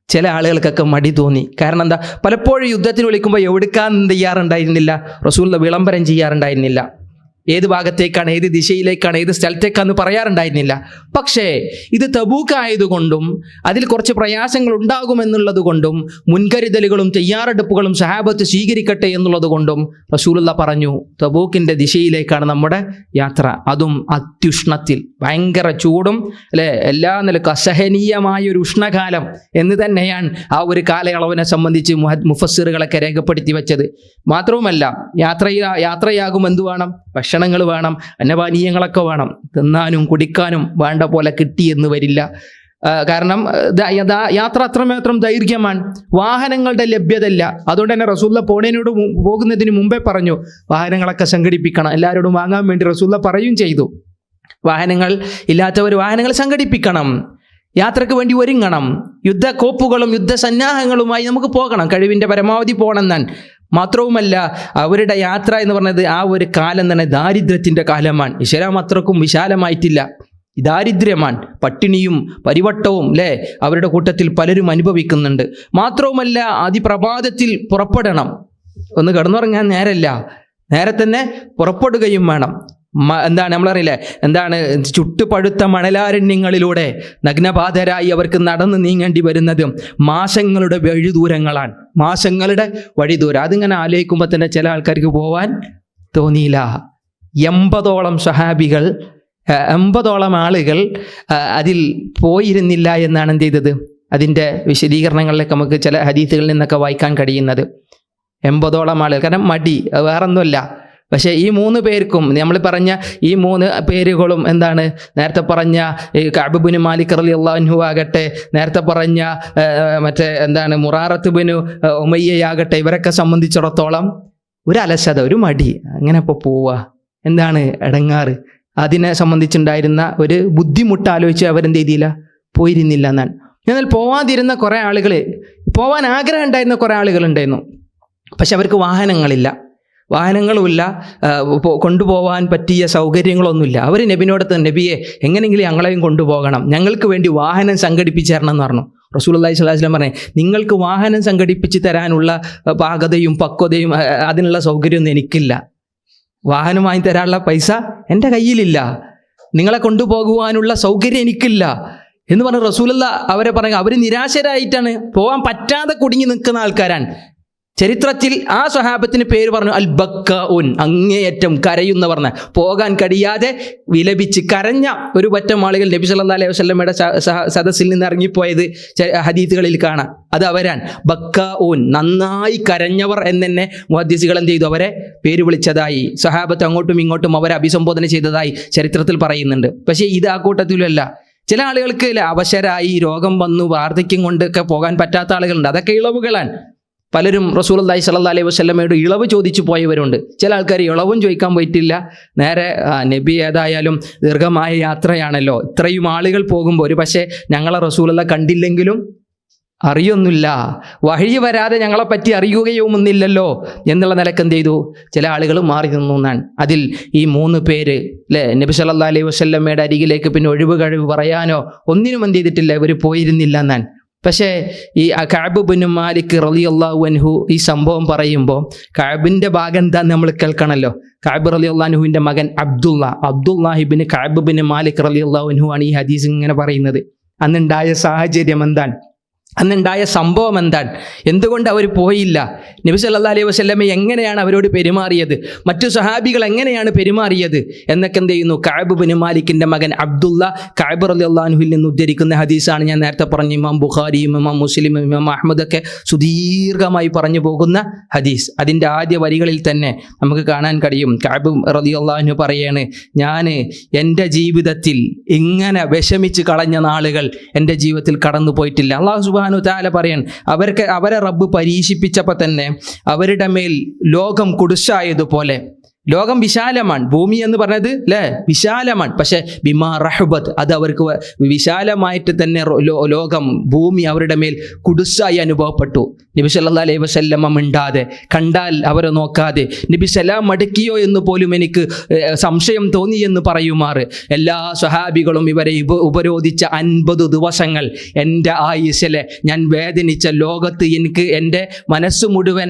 ചില ആളുകൾക്കൊക്കെ മടി തോന്നി. കാരണം എന്താ? പലപ്പോഴും യുദ്ധത്തിന് വിളിക്കുമ്പോൾ എവിടുക്കാൻ തയ്യാറുണ്ടായിരുന്നില്ല, റസൂലുള്ള വിളംബരം ചെയ്യാറുണ്ടായിരുന്നില്ല. ഏത് ഭാഗത്തേക്കാണ്, ഏത് ദിശയിലേക്കാണ്, ഏത് സ്ഥലത്തേക്കാണെന്ന് പറയാറുണ്ടായിരുന്നില്ല. പക്ഷേ ഇത് തബൂക്ക് ആയതുകൊണ്ടും അതിൽ കുറച്ച് പ്രയാസങ്ങൾ ഉണ്ടാകുമെന്നുള്ളത് കൊണ്ടും മുൻകരുതലുകളും തയ്യാറെടുപ്പുകളും സഹാബത്ത് സ്വീകരിക്കട്ടെ എന്നുള്ളത് കൊണ്ടും റസൂലുള്ള പറഞ്ഞു തബൂക്കിൻ്റെ ദിശയിലേക്കാണ് നമ്മുടെ യാത്ര. അതും അത്യുഷ്ണത്തിൽ, ഭയങ്കര ചൂടും അല്ലേ, എല്ലാ നിലക്കും അസഹനീയമായ ഒരു ഉഷ്ണകാലം എന്ന് തന്നെയാണ് ആ ഒരു കാലയളവിനെ സംബന്ധിച്ച് മുഫസ്സിറുകളൊക്കെ രേഖപ്പെടുത്തി വെച്ചത്. മാത്രവുമല്ല യാത്രയാകും എന്ത് വേണം? ഭക്ഷണങ്ങൾ വേണം, അന്നപാനീയങ്ങളൊക്കെ വേണം. തിന്നാനും കുടിക്കാനും വേണ്ട പോലെ കിട്ടിയെന്ന് വരില്ല. കാരണം യാത്ര അത്രമാത്രം ദൈർഘ്യമാണ്, വാഹനങ്ങളുടെ ലഭ്യതയില്ല. അതുകൊണ്ട് തന്നെ റസൂലുള്ള പോകുന്നതിന് മുമ്പേ പറഞ്ഞു വാഹനങ്ങളൊക്കെ സംഘടിപ്പിക്കണം, എല്ലാവരോടും വാങ്ങാൻ വേണ്ടി റസൂലുള്ള പറയുകയും ചെയ്തു. വാഹനങ്ങൾ ഇല്ലാത്തവർ വാഹനങ്ങൾ സംഘടിപ്പിക്കണം, യാത്രയ്ക്ക് വേണ്ടി ഒരുങ്ങണം, യുദ്ധക്കോപ്പുകളും യുദ്ധസന്നാഹങ്ങളുമായി നമുക്ക് പോകണം, കഴിവിൻ്റെ പരമാവധി പോകണം എന്നാണ്. മാത്രവുമല്ല അവരുടെ യാത്ര എന്ന് പറഞ്ഞത് ആ ഒരു കാലം തന്നെ ദാരിദ്ര്യത്തിൻ്റെ കാലമാണ്. ഇസ്ലാം അത്രക്കും വിശാലമായിട്ടില്ല, ദാരിദ്ര്യമാണ്, പട്ടിണിയും പരിവട്ടവും അല്ലേ അവരുടെ കൂട്ടത്തിൽ പലരും അനുഭവിക്കുന്നുണ്ട്. മാത്രവുമല്ല അതിപ്രഭാതത്തിൽ പുറപ്പെടണം, ഒന്ന് കിടന്നുറങ്ങാൻ നേരമില്ല, നേരെ തന്നെ പുറപ്പെടുകയും വേണം. എന്താണ് നമ്മളറിയില്ലേ, എന്താണ് ചുട്ടുപഴുത്ത മണലാരണ്യങ്ങളിലൂടെ നഗ്നപാതരായി അവർക്ക് നടന്ന് നീങ്ങേണ്ടി വരുന്നതും മാസങ്ങളുടെ വഴിദൂരങ്ങളാണ്, മാസങ്ങളുടെ വഴിദൂരം. അതിങ്ങനെ ആലോചിക്കുമ്പോൾ തന്നെ ചില ആൾക്കാർക്ക് പോവാൻ തോന്നിയില്ല. 80ഓളം സഹാബികൾ, 80ഓളം ആളുകൾ അതിൽ പോയിരുന്നില്ല എന്നാണ് എന്ത് ചെയ്തത്, അതിൻ്റെ വിശദീകരണങ്ങളിലേക്ക് നമുക്ക് ചില ഹദീസുകളിൽ നിന്നൊക്കെ വായിക്കാൻ കഴിയുന്നത്. 80ഓളം ആളുകൾ, കാരണം മടി വേറൊന്നുമല്ല. പക്ഷേ ഈ 3 പേർക്കും നമ്മൾ പറഞ്ഞ ഈ 3 പേരുകളും എന്താണ്, നേരത്തെ പറഞ്ഞ കഅബ് ബിൻ മാലിക് റളിയല്ലാഹു അൻഹു ആകട്ടെ, നേരത്തെ പറഞ്ഞ മറ്റേ എന്താണ് മുറാറത്ത് ബിൻ ഉമയ്യയാകട്ടെ, ഇവരൊക്കെ സംബന്ധിച്ചിടത്തോളം ഒരു അലസത, ഒരു മടി, അങ്ങനെ ഇപ്പോൾ പോവുക, എന്താണ് ഇടങ്ങാറ്, അതിനെ സംബന്ധിച്ചുണ്ടായിരുന്ന ഒരു ബുദ്ധിമുട്ട് ആലോചിച്ച് അവരെന്ത് ചെയ്തില്ല, പോയിരുന്നില്ല എന്നാണ്. എന്നാൽ പോവാതിരുന്ന കുറേ ആളുകൾ, പോവാൻ ആഗ്രഹം ഉണ്ടായിരുന്ന കുറേ ആളുകളുണ്ടായിരുന്നു, പക്ഷെ അവർക്ക് വാഹനങ്ങളുമില്ല, കൊണ്ടുപോകാൻ പറ്റിയ സൗകര്യങ്ങളൊന്നുമില്ല. അവർ നബിനോട് നബിയെ എങ്ങനെയെങ്കിലും ഞങ്ങളെയും കൊണ്ടുപോകണം, ഞങ്ങൾക്ക് വേണ്ടി വാഹനം സംഘടിപ്പിച്ച് തരണം എന്ന് പറഞ്ഞു. റസൂലുള്ളാഹി സ്വല്ലല്ലാഹു അലൈഹി വസല്ലം പറഞ്ഞു, നിങ്ങൾക്ക് വാഹനം സംഘടിപ്പിച്ച് തരാനുള്ള പാകതയും പക്വതയും അതിനുള്ള സൗകര്യമൊന്നും എനിക്കില്ല, വാഹനം വാങ്ങി തരാനുള്ള പൈസ എൻ്റെ കയ്യിലില്ല, നിങ്ങളെ കൊണ്ടുപോകുവാനുള്ള സൗകര്യം എനിക്കില്ല എന്ന് പറഞ്ഞ് റസൂലുള്ള അവരെ പറഞ്ഞു. അവർ നിരാശരായിട്ടാണ്, പോകാൻ പറ്റാതെ കുടുങ്ങി നിൽക്കുന്ന ആൾക്കാരാണ്. ചരിത്രത്തിൽ ആ സ്വഹാബത്തിന് പേര് പറഞ്ഞു അൽ ബക്കാഉൻ, അങ്ങേയറ്റം കരയുന്ന, പറഞ്ഞ പോകാൻ കഴിയാതെ വിലപിച്ച് കരഞ്ഞ ഒരു പറ്റം ആളുകൾ നബി സല്ലല്ലാഹു അലൈഹി വസല്ലമയുടെ സദസ്സിൽ നിന്ന് ഇറങ്ങിപ്പോയത് ഹദീസുകളിൽ കാണാം. അത് അവരാണ് ബക്കാഉൻ, നന്നായി കരഞ്ഞവർ എന്ന് തന്നെ മുഹദ്ദിസുകൾ എന്ത് ചെയ്തു, അവരെ പേര് വിളിച്ചതായി, സ്വഹാബത്ത് അങ്ങോട്ടും ഇങ്ങോട്ടും അവരെ അഭിസംബോധന ചെയ്തതായി ചരിത്രത്തിൽ പറയുന്നുണ്ട്. പക്ഷേ ഇത് ആ കൂട്ടത്തിലല്ല. ചില ആളുകൾക്ക് അവശരായി, രോഗം വന്നു, വാർദ്ധക്യം കൊണ്ടൊക്കെ പോകാൻ പറ്റാത്ത ആളുകളുണ്ട്, അതൊക്കെ ഇളവുകളാണ്. പലരും റസൂലുള്ളാഹി സ്വല്ലല്ലാഹു അലൈഹി വസല്ലമയോട് ഇളവ് ചോദിച്ചു പോയവരുണ്ട്. ചില ആൾക്കാർ ഇളവും ചോദിക്കാൻ പോയിട്ടില്ല, നേരെ നബി ഏതായാലും ദീർഘമായ യാത്രയാണല്ലോ, ഇത്രയും ആളുകൾ പോകുമ്പോൾ ഒരു പക്ഷേ ഞങ്ങളെ റസൂലുള്ള കണ്ടില്ലെങ്കിലും അറിയൊന്നുമില്ല, വഹി വരാതെ ഞങ്ങളെപ്പറ്റി അറിയുകയുമൊന്നില്ലല്ലോ എന്നുള്ള നിലക്ക് എന്ത് ചെയ്തു? ചില ആളുകൾ മാറി നിന്നു എന്നാണ്. അതിൽ ഈ 3 പേര് അല്ലേ, നബി സല്ലല്ലാഹു അലൈഹി വസല്ലമയുടെ അരികിലേക്ക് പിന്നെ ഒഴിവ് കഴിവ് പറയാനോ ഒന്നിനും എന്ത് ചെയ്തിട്ടില്ല, ഇവർ പോയിരുന്നില്ല എന്നാണ്. പക്ഷേ ഈ കഅബ് ഇബ്നു മാലിക് റളിയല്ലാഹു അൻഹു ഈ സംഭവം പറയുമ്പോൾ കഅബിൻ്റെ ഭാഗം എന്താന്ന് നമ്മൾ കേൾക്കണമല്ലോ. കഅബ് റളിയല്ലാഹു അൻഹുവിൻ്റെ മകൻ അബ്ദുല്ലാഹ് ഇബ്നു കഅബ് ഇബ്നു മാലിക് റളിയല്ലാഹു അൻഹു ആണ് ഈ ഹദീസ് ഇങ്ങനെ പറയുന്നത്. അന്നുണ്ടായ സാഹചര്യം എന്താണ്, അന്നുണ്ടായ സംഭവം എന്താണ്, എന്തുകൊണ്ട് അവർ പോയില്ല, നബി സല്ലല്ലാഹു അലൈഹി വസല്ലമ എങ്ങനെയാണ് അവരോട് പെരുമാറിയത്, മറ്റു സഹാബികൾ എങ്ങനെയാണ് പെരുമാറിയത് എന്നൊക്കെ എന്ത് ചെയ്യുന്നു? കഅബ് ഇബ്നു മാലിക്കിൻ്റെ മകൻ അബ്ദുള്ള കഅബ് റളിയല്ലാഹു അൻഹുവിൽ നിന്ന് ഉദ്ധരിക്കുന്ന ഹദീസാണ് ഞാൻ നേരത്തെ പറഞ്ഞ ഇമാം ബുഖാരി, ഇമാം മുസ്ലിം, ഇമാം അഹ്മദ് ഒക്കെ സുദീർഘമായി പറഞ്ഞു പോകുന്ന ഹദീസ്. അതിൻ്റെ ആദ്യ വരികളിൽ തന്നെ നമുക്ക് കാണാൻ കഴിയും, കഅബ് റളിയല്ലാഹു അൻഹു പറയാണ്, ഞാൻ എൻ്റെ ജീവിതത്തിൽ ഇങ്ങനെ വിഷമിച്ച് കളഞ്ഞ നാളുകൾ എൻ്റെ ജീവിതത്തിൽ കടന്നു പോയിട്ടില്ല. അല്ലാഹു സുബ്ഹാനഹു തആല പറയാൻ, അവരെ റബ്ബ് പരീക്ഷിപ്പിച്ചപ്പോൾ തന്നെ അവരുടെ മേൽ ലോകം കുടുസായതുപോലെ, ലോകം വിശാലമാണ്, ഭൂമി എന്ന് പറഞ്ഞത് അല്ലേ വിശാലമാണ്, പക്ഷെ ബിമാ റഹബത്ത്, അത് അവർക്ക് വിശാലമായിട്ട് തന്നെ ലോകം ഭൂമി അവരുടെ മേൽ കുടുസായി അനുഭവപ്പെട്ടു. നബി സല്ലല്ലാഹു അലൈഹി വസല്ലമ മിണ്ടാതെ, കണ്ടാൽ അവരെ നോക്കാതെ, നബി സലാം മടക്കിയോ എന്ന് പോലും എനിക്ക് സംശയം തോന്നി എന്ന് പറയുമാറ് എല്ലാ സ്വഹാബികളും ഇവരെ ഉപരോധിച്ച 50 ദിവസങ്ങൾ എൻ്റെ ആയുസ്സിലെ ഞാൻ വേദനിച്ച, ലോകത്ത് എനിക്ക് എൻ്റെ മനസ്സ് മുഴുവൻ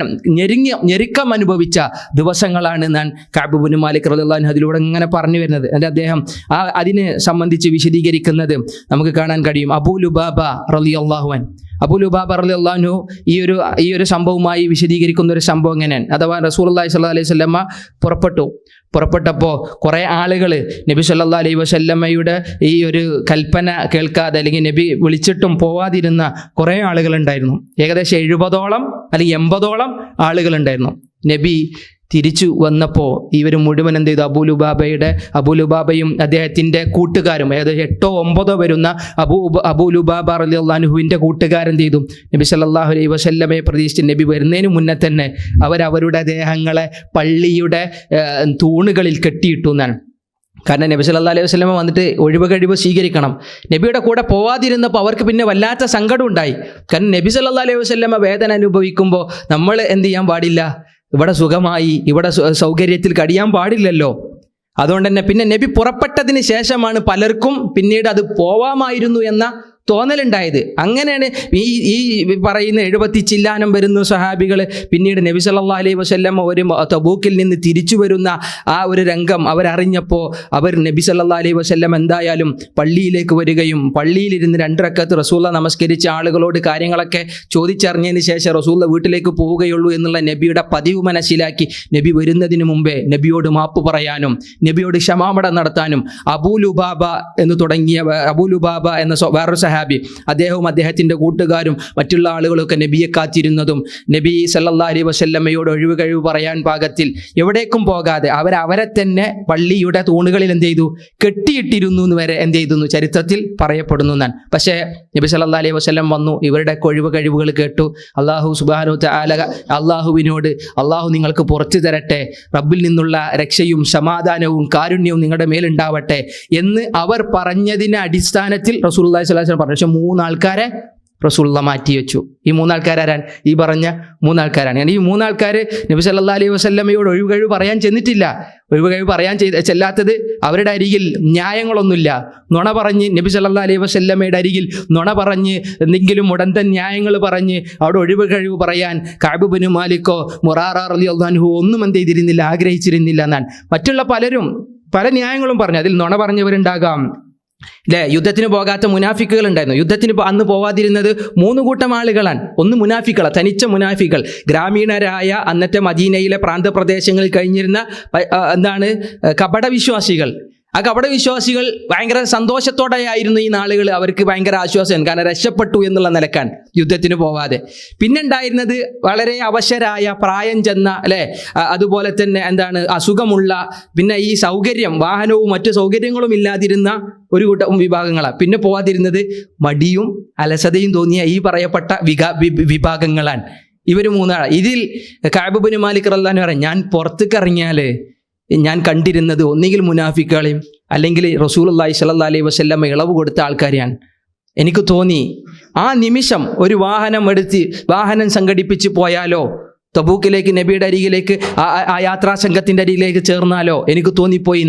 ഞെരുക്കം അനുഭവിച്ച ദിവസങ്ങളാണ് ഞാൻ കഅബ് ഇബ്നു മാലിക് റളിയല്ലാഹു അൻഹു അതിലൂടെ ഇങ്ങനെ പറഞ്ഞു വരുന്നത്. എന്നിട്ട് അദ്ദേഹം അതിനെ സംബന്ധിച്ച് വിശദീകരിക്കുന്നത് നമുക്ക് കാണാൻ കഴിയും. അബൂ ലുബാബ റളിയല്ലാഹു അൻഹു ഈ ഒരു സംഭവമായി വിശദീകരിക്കുന്ന ഒരു സംഭവം എങ്ങനെയാണ്, അഥവാ റസൂലുള്ളാഹി സ്വല്ലല്ലാഹു അലൈഹി വസല്ലമ പുറപ്പെട്ടപ്പോൾ കുറേ ആളുകൾ നബി സല്ലല്ലാഹു അലൈഹി വസല്ലമയുടെ ഈ ഒരു കൽപ്പന കേൾക്കാതെ, അല്ലെങ്കിൽ നബി വിളിച്ചിട്ടും പോവാതിരുന്ന കുറേ ആളുകളുണ്ടായിരുന്നു. ഏകദേശം 70ഓളം അല്ലെങ്കിൽ 80ഓളം ആളുകളുണ്ടായിരുന്നു. നബി തിരിച്ചു വന്നപ്പോൾ ഇവർ മുഴുവൻ എന്ത് ചെയ്തു? അബൂ ലുബാബയും അദ്ദേഹത്തിൻ്റെ കൂട്ടുകാരും, ഏകദേശം 8-9 വരുന്ന അബൂ ലുബാബ റളിയല്ലാഹു അൻഹുവിൻ്റെ കൂട്ടുകാരെന്ത് ചെയ്തു? നബി സല്ലല്ലാഹു അലൈഹി വസല്ലമയെ പ്രതീക്ഷിച്ച് നബി വരുന്നതിന് മുന്നേ തന്നെ അവരുടെ ദേഹങ്ങളെ പള്ളിയുടെ തൂണുകളിൽ കെട്ടിയിട്ടു എന്നാണ്. കാരണം നബി സല്ലല്ലാഹു അലൈഹി വസല്ലമ വന്നിട്ട് ഒഴിവ് കഴിവ് സ്വീകരിക്കണം. നബിയുടെ കൂടെ പോവാതിരുന്നപ്പോൾ അവർക്ക് പിന്നെ വല്ലാത്ത സങ്കടം ഉണ്ടായി. കാരണം നബി സല്ലല്ലാഹു അലൈഹി വസല്ലമ വേദന അനുഭവിക്കുമ്പോൾ നമ്മൾ എന്ത് ചെയ്യാൻ പാടില്ല? ഇവിടെ സുഖമായി, ഇവിടെ സൗകര്യത്തിൽ കഴിയാൻ പാടില്ലല്ലോ. അതുകൊണ്ട് തന്നെ പിന്നെ നബി പുറപ്പെട്ടതിന് ശേഷമാണ് പലർക്കും പിന്നീട് അത് പോവാമായിരുന്നു എന്ന തോന്നലുണ്ടായത്. അങ്ങനെയാണ് ഈ പറയുന്ന 70 ചില്ലാനം വരുന്ന സഹാബികൾ പിന്നീട് നബി സല്ലല്ലാഹു അലൈഹി വസല്ലമ ഒരു തബൂക്കിൽ നിന്ന് തിരിച്ചു വരുന്ന ആ ഒരു രംഗം അവരറിഞ്ഞപ്പോൾ അവർ നബി സല്ലല്ലാഹു അലൈഹി വസല്ലം എന്തായാലും പള്ളിയിലേക്ക് വരികയും പള്ളിയിലിരുന്ന് 2 റക്അത്ത് റസൂല നമസ്കരിച്ച ആളുകളോട് കാര്യങ്ങളൊക്കെ ചോദിച്ചറിഞ്ഞതിന് ശേഷം റസൂല വീട്ടിലേക്ക് പോവുകയുള്ളൂ എന്നുള്ള നബിയുടെ പതിവ് മനസ്സിലാക്കി നബി വരുന്നതിന് മുമ്പേ നബിയോട് മാപ്പ് പറയാനും നബിയോട് ക്ഷമാപണം നടത്താനും അബൂ ലുബാബ എന്ന വേറൊരു സഹാബി, അദ്ദേഹവും അദ്ദേഹത്തിൻ്റെ കൂട്ടുകാരും മറ്റുള്ള ആളുകളൊക്കെ നബിയെ കാത്തിരുന്നതും നബി സല്ലല്ലാഹു അലൈഹി വസല്ലമയോട് ഒഴിവ് കഴിവ് പറയാൻ പാകത്തിൽ എവിടേക്കും പോകാതെ അവരെ തന്നെ പള്ളിയുടെ തൂണുകളിൽ എന്ത് ചെയ്തു? കെട്ടിയിട്ടിരുന്നു എന്ന് വരെ എന്ത് ചെയ്തു ചരിത്രത്തിൽ പറയപ്പെടുന്നു എന്നാണ്. പക്ഷേ നബി സല്ലല്ലാഹു അലൈഹി വസല്ലം വന്നു, ഇവരുടെ ഒഴിവ് കഴിവുകൾ കേട്ടു. അല്ലാഹു സുബ്ഹാനഹു തആല അള്ളാഹുവിനോട്, അള്ളാഹു നിങ്ങൾക്ക് പുറത്തു തരട്ടെ, റബ്ബിൽ നിന്നുള്ള രക്ഷയും സമാധാനവും കാരുണ്യവും നിങ്ങളുടെ മേലുണ്ടാവട്ടെ എന്ന് അവർ പറഞ്ഞതിൻ്റെ അടിസ്ഥാനത്തിൽ റസൂലുള്ളാഹി സ്വല്ലല്ലാഹു അലൈഹി വസല്ലം പറഞ്ഞു. പക്ഷെ 3 ആൾക്കാരെ റസൂലുള്ള മാറ്റി വെച്ചു. ഈ 3 ആൾക്കാരാണ്? ഈ പറഞ്ഞ 3 ആൾക്കാരാണ്. ഈ 3 ആൾക്കാർ നബി സല്ലല്ലാഹു അലൈഹി വസല്ലമയോട് ഒഴിവ് കഴിവ് പറയാൻ ചെന്നിട്ടില്ല. ഒഴിവ് കഴിവ് പറയാൻ ചെല്ലാത്തത് അവരുടെ അരികിൽ ന്യായങ്ങളൊന്നുമില്ല. നുണ പറഞ്ഞ് നബി സല്ലല്ലാഹു അലൈഹി വസല്ലമയുടെ അരികിൽ നുണ പറഞ്ഞ് എന്തെങ്കിലും ഉടന്തൻ ന്യായങ്ങൾ പറഞ്ഞ് അവിടെ ഒഴിവ് കഴിവ് പറയാൻ കഅബ് ഇബ്നു മാലിക്കോ മുറാറ റളിയല്ലാഹു അൻഹു ഒന്നും എന്ത് ചെയ്തിരുന്നില്ല, ആഗ്രഹിച്ചിരുന്നില്ല എന്നാണ്. മറ്റുള്ള പലരും പല ന്യായങ്ങളും പറഞ്ഞു. അതിൽ നുണ പറഞ്ഞവരുണ്ടാകാം, അല്ലേ? യുദ്ധത്തിന് പോകാത്ത മുനാഫിക്കുകൾ ഉണ്ടായിരുന്നു. യുദ്ധത്തിന് അന്ന് പോവാതിരുന്നത് 3 കൂട്ടം ആളുകളാണ്. ഒന്ന് മുനാഫിക്കൾ, തനിച്ച മുനാഫിക്കൾ, ഗ്രാമീണരായ അന്നത്തെ മദീനയിലെ പ്രാന്തപ്രദേശങ്ങളിൽ കഴിഞ്ഞിരുന്ന കപടവിശ്വാസികൾ. ആ കപടവിശ്വാസികൾ ഭയങ്കര സന്തോഷത്തോടെയായിരുന്നു ഈ നാളുകൾ. അവർക്ക് ഭയങ്കര ആശ്വാസമാണ്, കാരണം രക്ഷപ്പെട്ടു എന്നുള്ള നിലക്കാണ് യുദ്ധത്തിന് പോവാതെ. പിന്നെ ഉണ്ടായിരുന്നത് വളരെ അവശരായ, പ്രായം ചെന്ന, അല്ലേ, അതുപോലെ തന്നെ അസുഖമുള്ള, പിന്നെ ഈ സൗകര്യം, വാഹനവും മറ്റു സൗകര്യങ്ങളും ഇല്ലാതിരുന്ന ഒരു കൂട്ടം വിഭാഗങ്ങളാണ്. പിന്നെ പോവാതിരുന്നത് മടിയും അലസതയും തോന്നിയ ഈ പറയപ്പെട്ട വിഭാഗങ്ങളാണ്. ഇവർ 3 ആൾ. ഇതിൽ കഅബ് ഇബ്നു മാലിക് റളിയല്ലാഹു അൻഹു പറയും, ഞാൻ പുറത്തേക്ക് ഇറങ്ങിയാൽ ഞാൻ കണ്ടിരുന്നത് ഒന്നുകിൽ മുനാഫിക്കുകളെയും അല്ലെങ്കിൽ റസൂലുള്ളാഹി സ്വല്ലല്ലാഹു അലൈഹി വസല്ലം ഇളവ് കൊടുത്ത ആൾക്കാരെയാണ്. എനിക്ക് തോന്നി ആ നിമിഷം ഒരു വാഹനം സംഘടിപ്പിച്ച് പോയാലോ, തബൂക്കിലേക്ക് നബിയുടെ അരികിലേക്ക് ആ യാത്രാ സംഘത്തിൻ്റെ അരികിലേക്ക് ചേർന്നാലോ എനിക്ക് തോന്നിപ്പോയി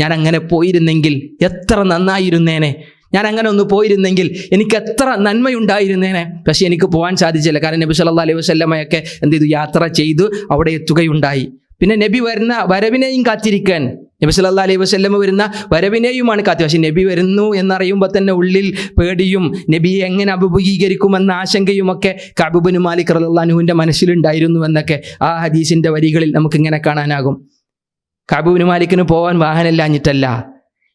ഞാൻ അങ്ങനെ പോയിരുന്നെങ്കിൽ എത്ര നന്നായിരുന്നേനെ, ഞാൻ അങ്ങനെ ഒന്ന് പോയിരുന്നെങ്കിൽ എനിക്ക് എത്ര നന്മയുണ്ടായിരുന്നേനെ. പക്ഷെ എനിക്ക് പോകാൻ സാധിച്ചില്ല. കാരണം നബി സല്ലല്ലാഹു അലൈഹി വസല്ലമയൊക്കെ എന്ത് ചെയ്തു, യാത്ര ചെയ്തു അവിടെ എത്തുകയുണ്ടായി. പിന്നെ നബി വരുന്ന വരവിനെയും കാത്തിരിക്കാൻ, നബി സല്ലല്ലാഹു അലൈഹി വസല്ലമ വരുന്ന വരവിനെയുമാണ് കാത്തി. പക്ഷെ നബി വരുന്നു എന്നറിയുമ്പോൾ തന്നെ ഉള്ളിൽ പേടിയും നബിയെ എങ്ങനെ അഭിമുഖീകരിക്കുമെന്ന ആശങ്കയുമൊക്കെ കഅബ് ഇബ്നു മാലിക് റളിയല്ലാഹു അൻഹുവിൻ്റെ മനസ്സിലുണ്ടായിരുന്നു എന്നൊക്കെ ആ ഹദീസിൻ്റെ വരികളിൽ നമുക്കിങ്ങനെ കാണാനാകും. കഅബ് ഇബ്നു മാലിക്കിന് പോകാൻ വാഹനമില്ലാഞ്ഞിട്ടല്ല,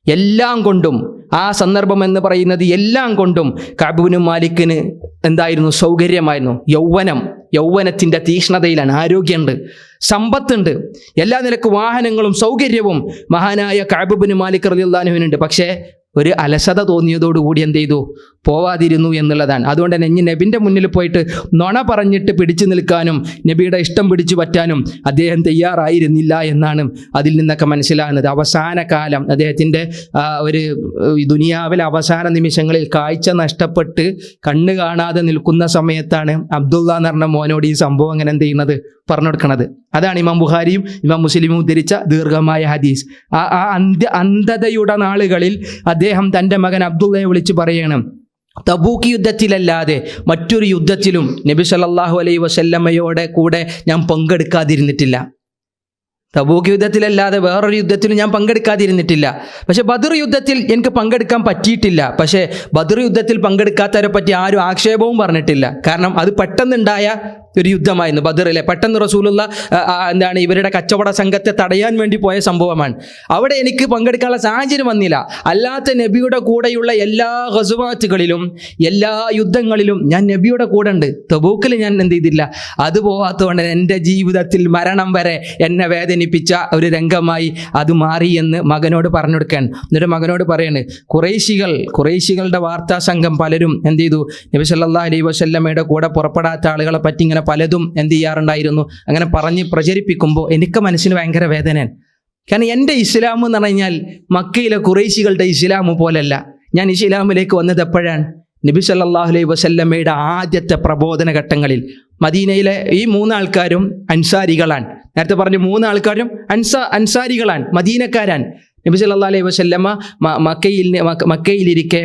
എല്ലാം കൊണ്ടും ആ സന്ദർഭം എന്ന് പറയുന്നത് എല്ലാം കൊണ്ടും കഅബ് ഇബ്നു മാലിക്കിന് എന്തായിരുന്നു, സൗകര്യമായിരുന്നു. യൗവനത്തിൻ്റെ തീക്ഷ്ണതയിലാണ്, ആരോഗ്യമുണ്ട്, സമ്പത്തുണ്ട്, എല്ലാ നിലക്കും വാഹനങ്ങളും സൗകര്യവും മഹാനായ കഅബ് ഇബ്നു മാലിക് റളിയല്ലാഹു അൻഹുവിനുണ്ട്. പക്ഷേ ഒരു അലസത തോന്നിയതോടുകൂടി എന്ത് ചെയ്തു, പോവാതിരുന്നു എന്നുള്ളതാണ്. അതുകൊണ്ട് തന്നെ ഇനി നബിൻ്റെ മുന്നിൽ പോയിട്ട് നുണ പറഞ്ഞിട്ട് പിടിച്ചു നിൽക്കാനും നബിയുടെ ഇഷ്ടം പിടിച്ചു പറ്റാനും അദ്ദേഹം തയ്യാറായിരുന്നില്ല എന്നാണ് അതിൽ നിന്നൊക്കെ മനസ്സിലാകുന്നത്. അവസാന കാലം അദ്ദേഹത്തിൻ്റെ ഒരു ദുനിയാവിലെ അവസാന നിമിഷങ്ങളിൽ കാഴ്ച നഷ്ടപ്പെട്ട് കണ്ണ് കാണാതെ നിൽക്കുന്ന സമയത്താണ് അബ്ദുള്ള എന്ന് പറഞ്ഞ മോനോട് ഈ സംഭവം അങ്ങനെ എന്ത് ചെയ്യുന്നത്, പറഞ്ഞു കൊടുക്കുന്നത്. അതാണ് ഇമാം ബുഖാരിയും ഇമാം മുസ്ലിമും ഉദ്ധരിച്ച ദീർഘമായ ഹദീസ്. ആ അന്ധതയുടെ നാളുകളിൽ അദ്ദേഹം തൻ്റെ മകൻ അബ്ദുള്ളയെ വിളിച്ച് പറയണം, തബൂക്ക് യുദ്ധത്തിലല്ലാതെ മറ്റൊരു യുദ്ധത്തിലും നബി സല്ലല്ലാഹു അലൈഹി വസല്ലമയോടെ കൂടെ ഞാൻ പങ്കെടുക്കാതിരുന്നിട്ടില്ല. തബൂക്ക് യുദ്ധത്തിലല്ലാതെ വേറൊരു യുദ്ധത്തിലും ഞാൻ പങ്കെടുക്കാതിരുന്നിട്ടില്ല. പക്ഷെ ബദർ യുദ്ധത്തിൽ എനിക്ക് പങ്കെടുക്കാൻ പറ്റിയിട്ടില്ല. പക്ഷേ ബദർ യുദ്ധത്തിൽ പങ്കെടുക്കാത്തവരെ പറ്റി ആരും ആക്ഷേപവും പറഞ്ഞിട്ടില്ല. കാരണം അത് പെട്ടെന്നുണ്ടായ ഒരു യുദ്ധമായിരുന്നു ബദറിലെ. പെട്ടെന്ന് റസൂലുള്ള ഇവരുടെ കച്ചവട സംഘത്തെ തടയാൻ വേണ്ടി പോയ സംഭവമാണ്. അവിടെ എനിക്ക് പങ്കെടുക്കാനുള്ള സാഹചര്യം വന്നില്ല. അല്ലാത്ത നബിയുടെ കൂടെയുള്ള എല്ലാ ഗസ്വാത്തുകളിലും എല്ലാ യുദ്ധങ്ങളിലും ഞാൻ നബിയുടെ കൂടെ ഉണ്ട്. തബൂക്കിൽ ഞാൻ എന്ത് ചെയ്തില്ല, അത് പോവാത്തതുകൊണ്ട് എൻ്റെ ജീവിതത്തിൽ മരണം വരെ എന്നെ വേദനിപ്പിച്ച ഒരു രംഗമായി അത് മാറി എന്ന് മകനോട് പറഞ്ഞു കൊടുക്കാൻ. എന്നിട്ട് മകനോട് പറയാണ്, ഖുറൈശികളുടെ വാർത്താ സംഘം പലരും എന്ത് ചെയ്തു, നബി സല്ലല്ലാഹു അലൈഹി വസല്ലമയുടെ കൂടെ പുറപ്പെടാത്ത ആളുകളെ പറ്റി ഇങ്ങനെ പലതും എന്ത് ചെയ്യാറുണ്ടായിരുന്നു. അങ്ങനെ പറഞ്ഞ് പ്രചരിപ്പിക്കുമ്പോൾ എനിക്ക് മനസ്സിന് ഭയങ്കര വേദനയാണ്. കാരണം എൻ്റെ ഇസ്ലാം എന്ന് പറഞ്ഞു കഴിഞ്ഞാൽ മക്കയിലെ ഖുറൈശികളുടെ ഇസ്ലാം പോലല്ല. ഞാൻ ഇസ്ലാമിലേക്ക് വന്നത് എപ്പോഴാണ്? നബി സല്ലല്ലാഹു അലൈഹി വസല്ലമയുടെ ആദ്യത്തെ പ്രബോധന ഘട്ടങ്ങളിൽ. മദീനയിലെ ഈ 3 ആൾക്കാരും അൻസാരികളാണ്. നേരത്തെ പറഞ്ഞ 3 ആൾക്കാരും അൻസാരികളാണ്, മദീനക്കാരാണ്. നബി സല്ലല്ലാഹു അലൈഹി വസല്ലമ മക്കയിലിരിക്കെ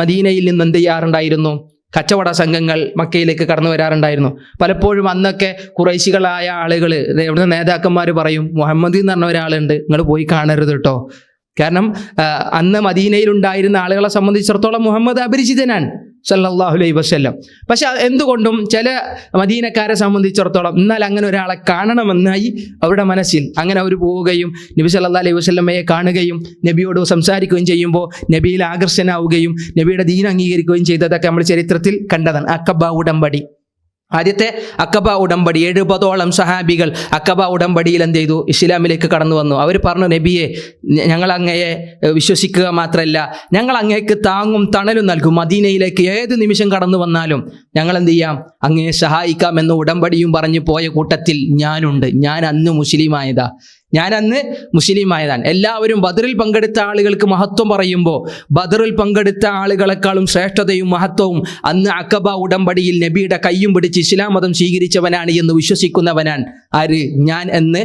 മദീനയിൽ നിന്ന് എന്ത് ചെയ്യാറുണ്ടായിരുന്നു, കച്ചവട സംഘങ്ങൾ മക്കയിലേക്ക് കടന്നു വരാറുണ്ടായിരുന്നു. പലപ്പോഴും അന്നൊക്കെ ഖുറൈശികളായ ആളുകൾ, ഇവിടുത്തെ നേതാക്കന്മാർ പറയും, മുഹമ്മദ് എന്ന് പറഞ്ഞ ഒരാളുണ്ട്, നിങ്ങൾ പോയി കാണരുത് കേട്ടോ. കാരണം അന്ന് മദീനയിലുണ്ടായിരുന്ന ആളുകളെ സംബന്ധിച്ചിടത്തോളം മുഹമ്മദ് അപരിചിതനാണ് സല്ലല്ലാഹു അലൈഹി വസല്ലം. പക്ഷെ എന്തുകൊണ്ടും ചില മദീനക്കാരെ സംബന്ധിച്ചിടത്തോളം എന്നാൽ അങ്ങനെ ഒരാളെ കാണണമെന്നായി അവരുടെ മനസ്സിൽ. അങ്ങനെ അവർ പോവുകയും നബി സല്ലല്ലാഹു അലൈഹി വസല്ലമയെ കാണുകയും നബിയോട് സംസാരിക്കുകയും ചെയ്യുമ്പോൾ നബിയിൽ ആകർഷനാവുകയും നബിയുടെ ദീൻ അംഗീകരിക്കുകയും ചെയ്തതൊക്കെ നമ്മൾ ചരിത്രത്തിൽ കണ്ടതാണ്. അഖബ ഉടമ്പടി, ആദ്യത്തെ അഖബ ഉടമ്പടി, 70ഓളം സഹാബികൾ അഖബ ഉടമ്പടിയിൽ എന്ത് ചെയ്തു, ഇസ്ലാമിലേക്ക് കടന്നു വന്നു. അവർ പറഞ്ഞു, നബിയെ ഞങ്ങൾ അങ്ങയെ വിശ്വസിക്കുക മാത്രമല്ല, ഞങ്ങൾ അങ്ങേക്ക് താങ്ങും തണലും നൽകും. മദീനയിലേക്ക് ഏത് നിമിഷം കടന്നു വന്നാലും ഞങ്ങൾ എന്ത് ചെയ്യാം, അങ്ങയെ സഹായിക്കാം എന്ന ഉടമ്പടിയും പറഞ്ഞു പോയ കൂട്ടത്തിൽ ഞാനുണ്ട്. ഞാൻ അന്ന് മുസ്ലിമായതാണ്. എല്ലാവരും ബദറിൽ പങ്കെടുത്ത ആളുകൾക്ക് മഹത്വം പറയുമ്പോൾ ബദറിൽ പങ്കെടുത്ത ആളുകളെക്കാളും ശ്രേഷ്ഠതയും മഹത്വവും അന്ന് അഖബ ഉടമ്പടിയിൽ നബിയുടെ കയ്യും പിടിച്ച് ഇസ്ലാം മതം സ്വീകരിച്ചവനാണ് എന്ന് വിശ്വസിക്കുന്നവനാണ് ആര്, ഞാൻ എന്ന്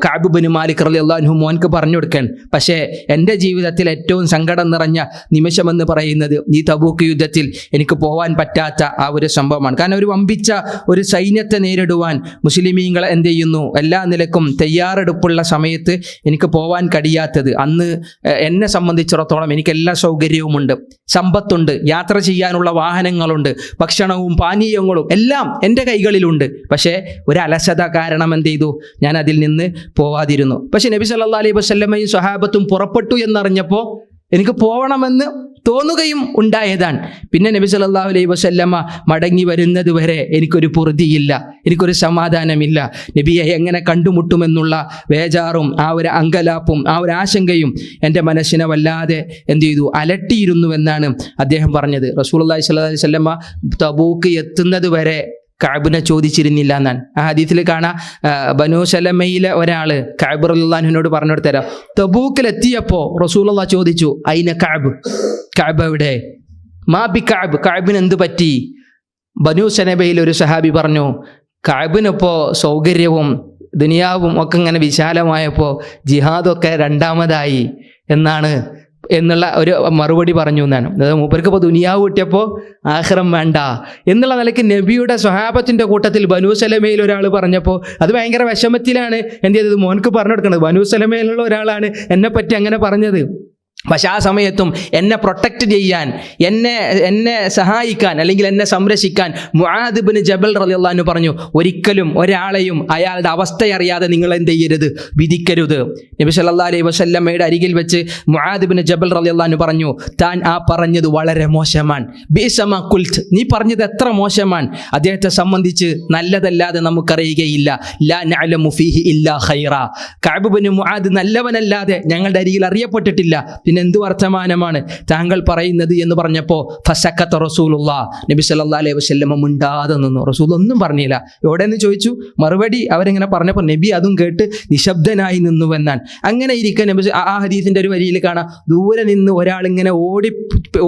കഅബ് ഇബ്നു മാലിക് റളിയല്ലാഹു അൻഹു മോൻക്ക് പറഞ്ഞു കൊടുക്കാൻ. പക്ഷേ എൻ്റെ ജീവിതത്തിൽ ഏറ്റവും സങ്കടം നിറഞ്ഞ നിമിഷമെന്ന് പറയുന്നത് ഈ തബൂക്ക് യുദ്ധത്തിൽ എനിക്ക് പോകാൻ പറ്റാത്ത ആ ഒരു സംഭവമാണ്. കാരണം ഒരു വമ്പിച്ച ഒരു സൈന്യത്തെ നേരിടുവാൻ മുസ്ലിമീങ്ങൾ എന്ത് ചെയ്യുന്നു, എല്ലാ നിലക്കും തയ്യാറെടുപ്പുള്ള സമയത്ത് എനിക്ക് പോവാൻ കഴിയാത്തത്. അന്ന് എന്നെ സംബന്ധിച്ചിടത്തോളം എനിക്ക് എല്ലാ സൗകര്യവുമുണ്ട്, സമ്പത്തുണ്ട്, യാത്ര ചെയ്യാനുള്ള വാഹനങ്ങളുണ്ട്, ഭക്ഷണവും പാനീയങ്ങളും എല്ലാം എൻ്റെ കൈകളിലുണ്ട്. പക്ഷേ ഒരു അലസത കാരണം എന്ത് ചെയ്തു, ഞാൻ അതിൽ നിന്ന് പോവാതിരുന്നു. പക്ഷെ നബി സല്ലല്ലാഹു അലൈഹി വസല്ലമയും സ്വഹാബത്തും പുറപ്പെട്ടു എന്നറിഞ്ഞപ്പോൾ എനിക്ക് പോകണമെന്ന് തോന്നുകയും ഉണ്ടായതാണ്. പിന്നെ നബി സല്ലല്ലാഹു അലൈഹി വസല്ലമ മടങ്ങി വരുന്നത് വരെ എനിക്കൊരു പൊറുതിയില്ല, എനിക്കൊരു സമാധാനമില്ല. നബിയെ എങ്ങനെ കണ്ടുമുട്ടുമെന്നുള്ള വേജാറും ആ ഒരു അങ്കലാപ്പും ആ ഒരു ആശങ്കയും എൻ്റെ മനസ്സിനെ വല്ലാതെ എന്ത് ചെയ്തു, അലട്ടിയിരുന്നുവെന്നാണ് അദ്ദേഹം പറഞ്ഞത്. റസൂലുള്ളാഹി സ്വല്ലല്ലാഹു അലൈഹി വസല്ലമ തബൂക്ക് എത്തുന്നത് വരെ കഅബിനെ ചോദിച്ചിരുന്നില്ല എന്നാണ് ആ ഹദീസിൽ കാണാം. ബനൂ സലമയിലെ ഒരാൾ കഅബ് റളിയല്ലാഹു അൻഹുവിനോട് പറഞ്ഞു കൊടുത്തരാം, തബൂക്കിലെത്തിയപ്പോൾ റസൂലുള്ളാഹി ചോദിച്ചു, ഐന കഅബ്, കഅബ് എവിടെ? മാ ബി കഅബ്, കഅബിന് എന്ത് പറ്റി? ബനൂ സലമയിൽ ഒരു സഹാബി പറഞ്ഞു, കഅബിനിപ്പോൾ സൗകര്യവും ദുനിയാവും ഒക്കെ ഇങ്ങനെ വിശാലമായപ്പോൾ ജിഹാദൊക്കെ രണ്ടാമതായി എന്നുള്ള ഒരു മറുപടി പറഞ്ഞു എന്നാണ്. അതായത് മൂപ്പർക്ക് ഇപ്പോൾ ദുനിയാവ് കിട്ടിയപ്പോൾ ആഖിറം വേണ്ട എന്നുള്ള നിലയ്ക്ക് നബിയുടെ സ്വഹാബത്തിൻ്റെ കൂട്ടത്തിൽ ബനൂ സലമയിൽ ഒരാൾ പറഞ്ഞപ്പോൾ അത് ഭയങ്കര വിഷമത്തിലാണ് എന്ത് ചെയ്തത്, മോനക്ക് പറഞ്ഞു കൊടുക്കുന്നത്. ബനൂ സലമയിലുള്ള ഒരാളാണ് എന്നെപ്പറ്റി അങ്ങനെ പറഞ്ഞത്. പക്ഷെ ആ സമയത്തും എന്നെ പ്രൊട്ടക്റ്റ് ചെയ്യാൻ, എന്നെ സഹായിക്കാൻ അല്ലെങ്കിൽ എന്നെ സംരക്ഷിക്കാൻ മുആദ് ഇബ്നു ജബൽ റളിയല്ലാഹു അൻഹു പറഞ്ഞു, ഒരിക്കലും ഒരാളെയും അയാളുടെ അവസ്ഥയറിയാതെ നിങ്ങൾ എന്ത് ചെയ്യരുത്, വിധിക്കരുത്. നബി സല്ലല്ലാഹു അലൈഹി വസല്ലമയുടെ അരികിൽ വെച്ച് മുആദ് ഇബ്നു ജബൽ റളിയല്ലാഹു അൻഹു പറഞ്ഞു, താൻ ആ പറഞ്ഞത് വളരെ മോശമാണ്. ബിസമ ഖുൽത്, നീ പറഞ്ഞത് എത്ര മോശമാണ്. അദ്ദേഹത്തെ സംബന്ധിച്ച് നല്ലതല്ലാതെ നമുക്കറിയുകയില്ല. ലാ നഅലമു ഫീഹി ഇല്ലാ ഖൈറ. കഅബ് ഇബ്നു മുആദ് നല്ലവനല്ലാതെ ഞങ്ങളുടെ അരികിൽ അറിയപ്പെട്ടിട്ടില്ല, പിന്നെ എന്ത് വർത്തമാനമാണ് താങ്കൾ പറയുന്നത് എന്ന് പറഞ്ഞപ്പോൾ ഫസക്കത്ത റസൂലുള്ളാഹ്, നബി സല്ലല്ലാഹു അലൈഹി വസല്ലം മിണ്ടാതെ നിന്നു. റസൂൽ ഒന്നും പറഞ്ഞില്ല. എവിടെയെന്ന് ചോദിച്ചു, മറുപടി അവരിങ്ങനെ പറഞ്ഞപ്പോൾ നബി അതും കേട്ട് നിശബ്ദനായി നിന്നുവെന്നാണ്. അങ്ങനെ ഇരിക്കാൻ നബി ആ ഹദീസിൻ്റെ ഒരു വരിയിൽ കാണാം, ദൂരെ നിന്ന് ഒരാളിങ്ങനെ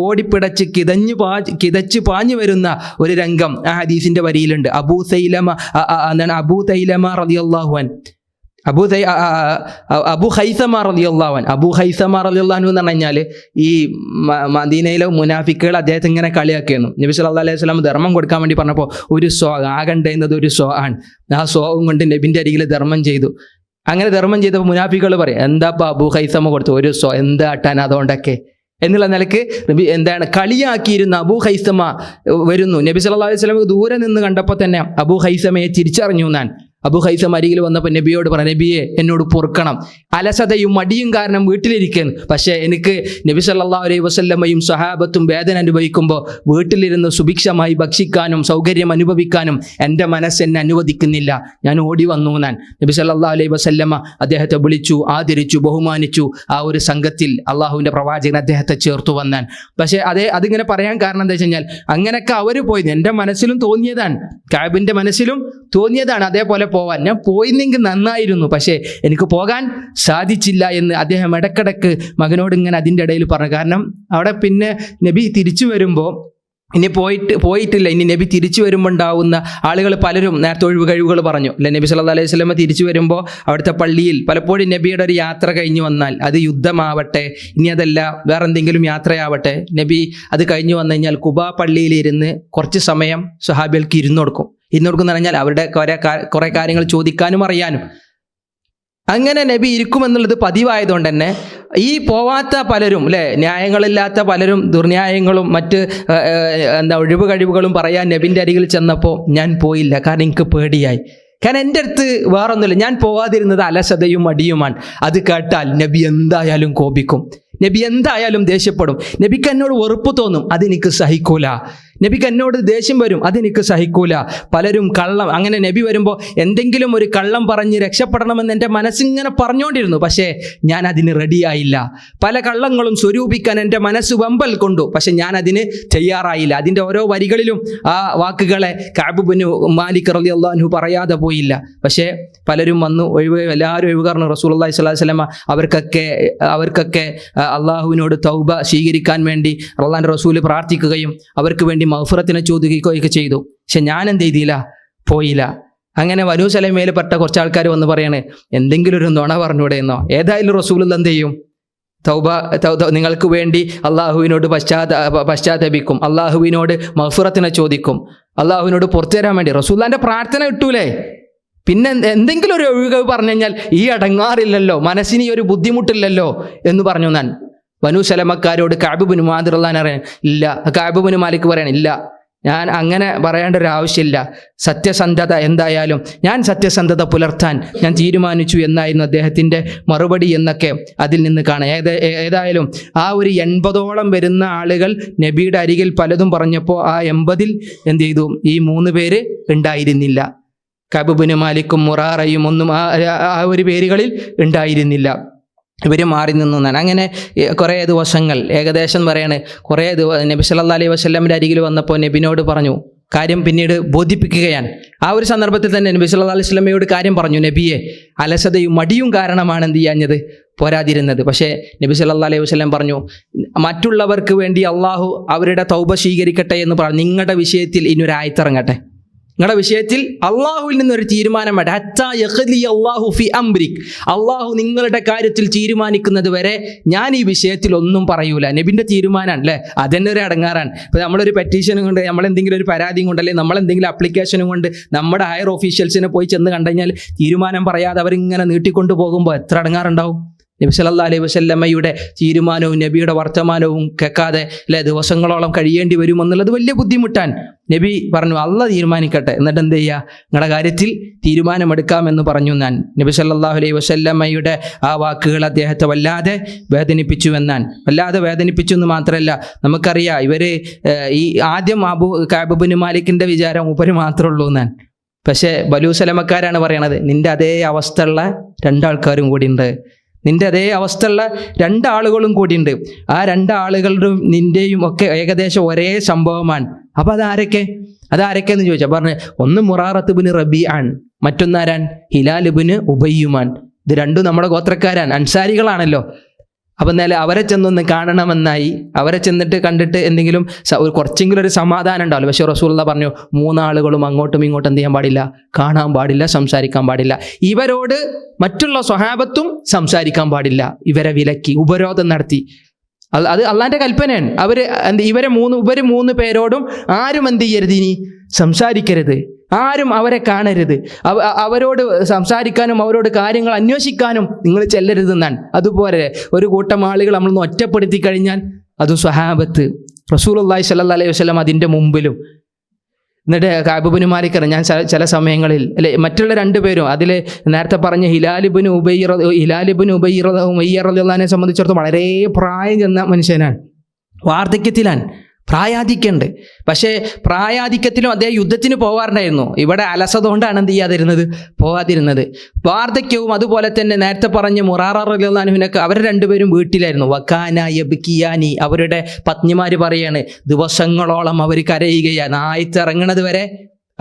ഓടിപ്പിടച്ച് കിതച്ച് പാഞ്ഞു വരുന്ന ഒരു രംഗം ആ ഹദീസിൻ്റെ വരിയിലുണ്ട്. അബൂ തൈലമ റളിയല്ലാഹു അൻഹു, അബൂ ഖൈസമ റളിയല്ലാഹു അൻഹു എന്ന് പറഞ്ഞു കഴിഞ്ഞാൽ ഈ മദീനയിലെ മുനാഫിക്കുകൾ അദ്ദേഹത്തെ ഇങ്ങനെ കളിയാക്കിയിരുന്നു. നബി സല്ലല്ലാഹു അലൈഹി വസല്ലം ധർമ്മം കൊടുക്കാൻ വേണ്ടി പറഞ്ഞപ്പോൾ ഒരു ആകണ്ടേന്നത് ഒരു ആണ്. ആ സോവും കൊണ്ട് നബിൻ്റെ അരികിൽ ധർമ്മം ചെയ്തു. അങ്ങനെ ധർമ്മം ചെയ്തപ്പോൾ മുനാഫിക്കുകൾ പറയും, എന്താ അബൂ ഖൈസമ കൊടുത്തു ഒരു എന്താ ആട്ടാൻ അതുകൊണ്ടൊക്കെ എന്നുള്ള നിലക്ക് കളിയാക്കിയിരുന്ന അബൂ ഖൈസമ വരുന്നു. നബി സല്ലല്ലാഹു അലൈഹി വസല്ലം ദൂരെ നിന്ന് കണ്ടപ്പോൾ തന്നെ അബൂ ഖൈസമയെ തിരിച്ചറിഞ്ഞു ഞാൻ. അബൂ ഖൈസം അരികിൽ വന്നപ്പോൾ നബിയോട് പറഞ്ഞു, നബിയെ എന്നോട് പൊറുക്കണം, അലസതയും മടിയും കാരണം വീട്ടിലിരിക്കുന്നു. പക്ഷേ എനിക്ക് നബി സല്ലല്ലാഹു അലൈഹി വസല്ലമയും സഹാബത്തും വേദന അനുഭവിക്കുമ്പോൾ വീട്ടിലിരുന്ന് സുഭിക്ഷമായി ഭക്ഷിക്കാനും സൗകര്യം അനുഭവിക്കാനും എൻ്റെ മനസ്സ് എന്നെ അനുവദിക്കുന്നില്ല. ഞാൻ ഓടി വന്നു ഞാൻ. നബി സല്ലല്ലാഹു അലൈഹി വസല്ലമ അദ്ദേഹത്തെ വിളിച്ചു, ആദരിച്ചു, ബഹുമാനിച്ചു. ആ ഒരു സംഘത്തിൽ അള്ളാഹുവിൻ്റെ പ്രവാചകൻ അദ്ദേഹത്തെ ചേർത്തു വന്നാൻ. പക്ഷേ അതിങ്ങനെ പറയാൻ കാരണം എന്താ വെച്ച് കഴിഞ്ഞാൽ അങ്ങനെയൊക്കെ അവർ പോയി, എൻ്റെ മനസ്സിലും തോന്നിയതാണ്, കഅബിൻ്റെ മനസ്സിലും തോന്നിയതാണ് അതേപോലെ പോവാൻ. ഞാൻ പോയിരുന്നെങ്കിൽ നന്നായിരുന്നു, പക്ഷേ എനിക്ക് പോകാൻ സാധിച്ചില്ല എന്ന് അദ്ദേഹം ഇടക്കിടക്ക് മകനോട് ഇങ്ങനെ അതിൻ്റെ ഇടയിൽ പറഞ്ഞു. കാരണം അവിടെ പിന്നെ നബി തിരിച്ചു വരുമ്പോൾ ഇനി പോയിട്ടില്ല, ഇനി നബി തിരിച്ചു വരുമ്പോൾ ഉണ്ടാവുന്ന ആളുകൾ പലരും നേരത്തെ ഒഴിവ് കഴിവുകൾ പറഞ്ഞു അല്ലെ. നബി സല്ലല്ലാഹു അലൈഹി വസല്ലം തിരിച്ചു വരുമ്പോൾ അവിടുത്തെ പള്ളിയിൽ പലപ്പോഴും നബിയുടെ ഒരു യാത്ര കഴിഞ്ഞു വന്നാൽ, അത് യുദ്ധമാവട്ടെ ഇനി അതല്ല വേറെ എന്തെങ്കിലും യാത്രയാവട്ടെ, നബി അത് കഴിഞ്ഞു വന്നു കഴിഞ്ഞാൽ ഖുബാ പള്ളിയിൽ ഇരുന്ന് കുറച്ച് സമയം സ്വഹാബികൾക്ക് ഇരുന്നു കൊടുക്കും എന്ന് പറഞ്ഞാൽ അവരുടെ കുറേ കാര്യങ്ങൾ ചോദിക്കാനും അറിയാനും. അങ്ങനെ നബി ഇരിക്കുമെന്നുള്ളത് പതിവായതുകൊണ്ട് തന്നെ ഈ പോവാത്ത പലരും അല്ലേ, ന്യായങ്ങളില്ലാത്ത പലരും ദുർന്യായങ്ങളും മറ്റ് ഒഴിവ് കഴിവുകളും പറയാൻ നബിൻ്റെ അരികിൽ ചെന്നപ്പോൾ ഞാൻ പോയില്ല. കാരണം എനിക്ക് പേടിയായി. കാരണം എൻ്റെ അടുത്ത് വേറൊന്നുമില്ല, ഞാൻ പോവാതിരുന്നത് അലസതയും മടിയുമാണ്. അത് കേട്ടാൽ നബി എന്തായാലും കോപിക്കും, നബി എന്തായാലും ദേഷ്യപ്പെടും, നബിക്ക് എന്നോട് വെറുപ്പ് തോന്നും, അതെനിക്ക് സഹിക്കൂല. നബിക്ക് എന്നോട് ദേഷ്യം വരും, അതെനിക്ക് സഹിക്കൂല. പലരും കള്ളം, അങ്ങനെ നബി വരുമ്പോൾ എന്തെങ്കിലും ഒരു കള്ളം പറഞ്ഞ് രക്ഷപ്പെടണമെന്ന് എൻ്റെ മനസ്സിങ്ങനെ പറഞ്ഞുകൊണ്ടിരുന്നു. പക്ഷേ ഞാൻ അതിന് റെഡിയായില്ല. പല കള്ളങ്ങളും സ്വരൂപിക്കാൻ എൻ്റെ മനസ്സ് വമ്പൽ കൊണ്ടു, പക്ഷെ ഞാൻ അതിന് തയ്യാറായില്ല. അതിൻ്റെ ഓരോ വരികളിലും ആ വാക്കുകളെ കഅബ് ഇബ്നു മാലിക് റളിയല്ലാഹു അൻഹു പറയാതെ പോയില്ല. പക്ഷേ പലരും വന്നു എല്ലാവരും ഒഴിവുകാരണം റസൂലുള്ളാഹി സ്വല്ലല്ലാഹു അലൈഹി വസല്ലം അവർക്കൊക്കെ അള്ളാഹുവിനോട് തൗബ സ്വീകരിക്കാൻ വേണ്ടി അള്ളാഹുവിൻ്റെ റസൂൽ പ്രാർത്ഥിക്കുകയും അവർക്ക് വേണ്ടി മഗ്ഫിറത്തിനെ ചോദിക്കുകയൊക്കെ ചെയ്തു. പക്ഷെ ഞാൻ എന്ത് ചെയ്തില്ല, പോയില്ല. അങ്ങനെ ബനൂ സലമയിൽ പെട്ട കുറച്ച് ആൾക്കാർ വന്ന് പറയാണ്, എന്തെങ്കിലും ഒരു നുണ പറഞ്ഞൂടെ എന്നോ. ഏതായാലും റസൂലുള്ള എന്ത് ചെയ്യും, തൗബ നിങ്ങൾക്ക് വേണ്ടി അള്ളാഹുവിനോട് പശ്ചാത്തപിക്കും, അള്ളാഹുവിനോട് മഗ്ഫിറത്തിനെ ചോദിക്കും, അള്ളാഹുവിനോട് പുറത്തു തരാൻ വേണ്ടി. റസൂലുള്ളാഹിന്റെ പ്രാർത്ഥന കിട്ടൂലേ. പിന്നെ എന്തെങ്കിലും ഒരു ഒഴിവ് പറഞ്ഞു കഴിഞ്ഞാൽ ഈ അടങ്ങാറില്ലല്ലോ, മനസ്സിന് ഈ ഒരു ബുദ്ധിമുട്ടില്ലല്ലോ എന്ന് പറഞ്ഞു. ഞാൻ ബനൂ സലമക്കാരോട് കഅബ് ഇബ്നു മുആദ് റളിയല്ലാഹു അൻഹു ഇല്ല, കഅബ് ഇബ്നു മാലിക് പറയണം, ഇല്ല ഞാൻ അങ്ങനെ പറയേണ്ട ഒരു ആവശ്യമില്ല, സത്യസന്ധത എന്തായാലും ഞാൻ സത്യസന്ധത പുലർത്താൻ ഞാൻ തീരുമാനിച്ചു എന്നായിരുന്നു അദ്ദേഹത്തിൻ്റെ മറുപടി എന്നൊക്കെ അതിൽ നിന്ന് കാണാം. ഏതായാലും ആ ഒരു 80ഓളം വരുന്ന ആളുകൾ നബിയുടെ അരികിൽ പലതും പറഞ്ഞപ്പോൾ ആ 80-ൽ എന്ത് ചെയ്തു, ഈ 3 പേര് ഉണ്ടായിരുന്നില്ല. കഅബ് ഇബ്നു മാലിക്കും മുറാറയും ഒന്നും ആ ഒരു പേരുകളിൽ ഉണ്ടായിരുന്നില്ല. ഇവർ മാറി നിന്നു. അങ്ങനെ കുറേ ദിവസങ്ങൾ, ഏകദേശം പറയാണ് കുറേ നബി സല്ലല്ലാഹു അലൈഹി വസല്ലമിൻ്റെ അരികിൽ വന്നപ്പോൾ നബിനോട് പറഞ്ഞു, കാര്യം പിന്നീട് ബോധിപ്പിക്കുകയാണ്. ആ ഒരു സന്ദർഭത്തിൽ തന്നെ നബി സല്ലല്ലാഹു അലൈഹി വസല്ലമയോട് കാര്യം പറഞ്ഞു, നബിയെ അലസതയും മടിയും കാരണമാണ് എന്ത് ചെയ്യാഞ്ഞത്, പോരാതിരുന്നത്. പക്ഷേ നബി സല്ലല്ലാഹു അലൈഹി വസല്ലം പറഞ്ഞു, മറ്റുള്ളവർക്ക് വേണ്ടി അള്ളാഹു അവരുടെ തൗബ സ്വീകരിക്കട്ടെ എന്ന് പറഞ്ഞു. നിങ്ങളുടെ വിഷയത്തിൽ ഇനി ഒരു ആയത്തിറങ്ങട്ടെ, നിങ്ങളുടെ വിഷയത്തിൽ അള്ളാഹുവിൽ നിന്നൊരു തീരുമാനം വേണ്ട. ഹത്താ യഖ്ലി അല്ലാഹു ഫി അംരിക്, അള്ളാഹു നിങ്ങളുടെ കാര്യത്തിൽ തീരുമാനിക്കുന്നത് വരെ ഞാൻ ഈ വിഷയത്തിൽ ഒന്നും പറയൂല. നബിൻ്റെ തീരുമാനമാണ് അല്ലേ, അതെന്നെ ഒരു അടങ്ങാറാണ്. ഇപ്പോൾ നമ്മളൊരു പെറ്റീഷനും കൊണ്ട്, നമ്മളെന്തെങ്കിലും ഒരു പരാതിയും കൊണ്ട്, അല്ലെങ്കിൽ നമ്മളെന്തെങ്കിലും ആപ്ലിക്കേഷനും കൊണ്ട് നമ്മുടെ ഹയർ ഓഫീഷ്യൽസിനെ പോയി ചെന്ന് കണ്ടു കഴിഞ്ഞാൽ തീരുമാനം പറയാതെ അവരിങ്ങനെ നീട്ടിക്കൊണ്ടു പോകുമ്പോൾ എത്ര അടങ്ങാറുണ്ടാവും. നബി സല്ലല്ലാഹു അലൈഹി വസല്ലമയുടെ തീരുമാനവും നബിയുടെ വർത്തമാനവും കേൾക്കാതെ അല്ലെ ദിവസങ്ങളോളം കഴിയേണ്ടി വരുമെന്നുള്ളത് വലിയ ബുദ്ധിമുട്ടാണ്. നബി പറഞ്ഞു അള്ളാഹ് തീരുമാനിക്കട്ടെ, എന്നിട്ട് എന്ത് ചെയ്യുക, നിങ്ങളുടെ കാര്യത്തിൽ തീരുമാനമെടുക്കാമെന്ന് പറഞ്ഞു. ഞാൻ നബി സല്ലല്ലാഹു അലൈഹി വസല്ലമയുടെ ആ വാക്കുകൾ അദ്ദേഹത്തെ വല്ലാതെ വേദനിപ്പിച്ചുവെന്നാണ്. വല്ലാതെ വേദനിപ്പിച്ചു എന്ന് മാത്രമല്ല, നമുക്കറിയാം ഇവർ ഈ ആദ്യം കഅബ് ഇബ്നു മാലിക്കിൻ്റെ വിചാരം ഉപരി മാത്രമേ ഉള്ളൂ എന്നാണ്. പക്ഷേ ബനൂ സലമക്കാരാണ് പറയണത്, നിൻ്റെ അതേ അവസ്ഥയുള്ള രണ്ടാൾക്കാരും കൂടി ഉണ്ട്, നിൻ്റെ അതേ അവസ്ഥയുള്ള രണ്ടാളുകളും കൂടിയുണ്ട്. ആ രണ്ടാളുകളുടെയും നിൻ്റെയും ഒക്കെ ഏകദേശം ഒരേ സംഭവമാണ്. അപ്പോൾ അതാരൊക്കെയെന്ന് ചോദിച്ചാൽ പറഞ്ഞു, ഒന്ന് മുറാറത്ത് ഇബ്നു റബീഅൻ, മറ്റൊന്നാരാൻ ഹിലാൽ ഇബ്നു ഉബയ്യുമാൻ. ഇത് രണ്ടും നമ്മുടെ ഗോത്രക്കാരാൻ, അൻസാരികളാണല്ലോ. അപ്പം എന്നാലും അവരെ ചെന്നൊന്ന് കാണണമെന്നായി. അവരെ ചെന്നിട്ട് കണ്ടിട്ട് എന്തെങ്കിലും കുറച്ചെങ്കിലും ഒരു സമാധാനം ഉണ്ടാവില്ല. പക്ഷേ റസൂലുള്ളാഹി പറഞ്ഞു, മൂന്നാളുകളും അങ്ങോട്ടും ഇങ്ങോട്ടും എന്ത് ചെയ്യാൻ പാടില്ല, കാണാൻ പാടില്ല, സംസാരിക്കാൻ പാടില്ല. ഇവരോട് മറ്റുള്ള സ്വഹാബത്തും സംസാരിക്കാൻ പാടില്ല. ഇവരെ വിലക്കി, ഉപരോധം നടത്തി. അത് അള്ളാൻ്റെ കൽപ്പനയാണ്. ഇവരെ മൂന്ന് പേരോടും ആരും എന്ത് ചെയ്യരുത്, ഇനി സംസാരിക്കരുത്, ആരും അവരെ കാണരുത്, അവരോട് സംസാരിക്കാനും അവരോട് കാര്യങ്ങൾ അന്വേഷിക്കാനും നിങ്ങൾ ചെല്ലരുതെന്നാണ്. അതുപോലെ ഒരു കൂട്ടം ആളുകൾ നമ്മളൊന്ന് ഒറ്റപ്പെടുത്തി കഴിഞ്ഞാൽ അതും സ്വഹാബത്ത്, റസൂലുള്ളാഹി സ്വല്ലല്ലാഹു അലൈഹി വസല്ലം അതിൻ്റെ മുമ്പിലും. എന്നിട്ട് കഅബ് ഇബ്നു മാലിക് ഞാൻ ചില സമയങ്ങളിൽ അല്ലെ മറ്റുള്ള രണ്ടുപേരും അതിൽ നേരത്തെ പറഞ്ഞ ഹിലാൽ ഇബ്നു ഉബയ്യ റളിയല്ലാഹുവിനെ സംബന്ധിച്ചിടത്തോളം വളരെ പ്രായം ചെന്ന മനുഷ്യനാണ്, വാർദ്ധക്യത്തിലാണ്, പ്രായാധിക്യമുണ്ട്. പക്ഷേ പ്രായാധിക്യത്തിലും അദ്ദേഹം യുദ്ധത്തിന് പോകാറുണ്ടായിരുന്നു. ഇവിടെ അലസത കൊണ്ടാണ് എന്ത് ചെയ്യാതിരുന്നത്, പോകാതിരുന്നത്. വാർദ്ധക്യവും അതുപോലെ തന്നെ നേരത്തെ പറഞ്ഞ മുറാറ റളിയല്ലാഹു അൻഹുവിനൊക്കെ അവർ രണ്ടുപേരും വീട്ടിലായിരുന്നു. വക്കാന യബ്കിയാനി, അവരുടെ പത്നിമാർ പറയാണ് ദിവസങ്ങളോളം അവർ കരയുകയാണ്. ആയത്തിറങ്ങണത് വരെ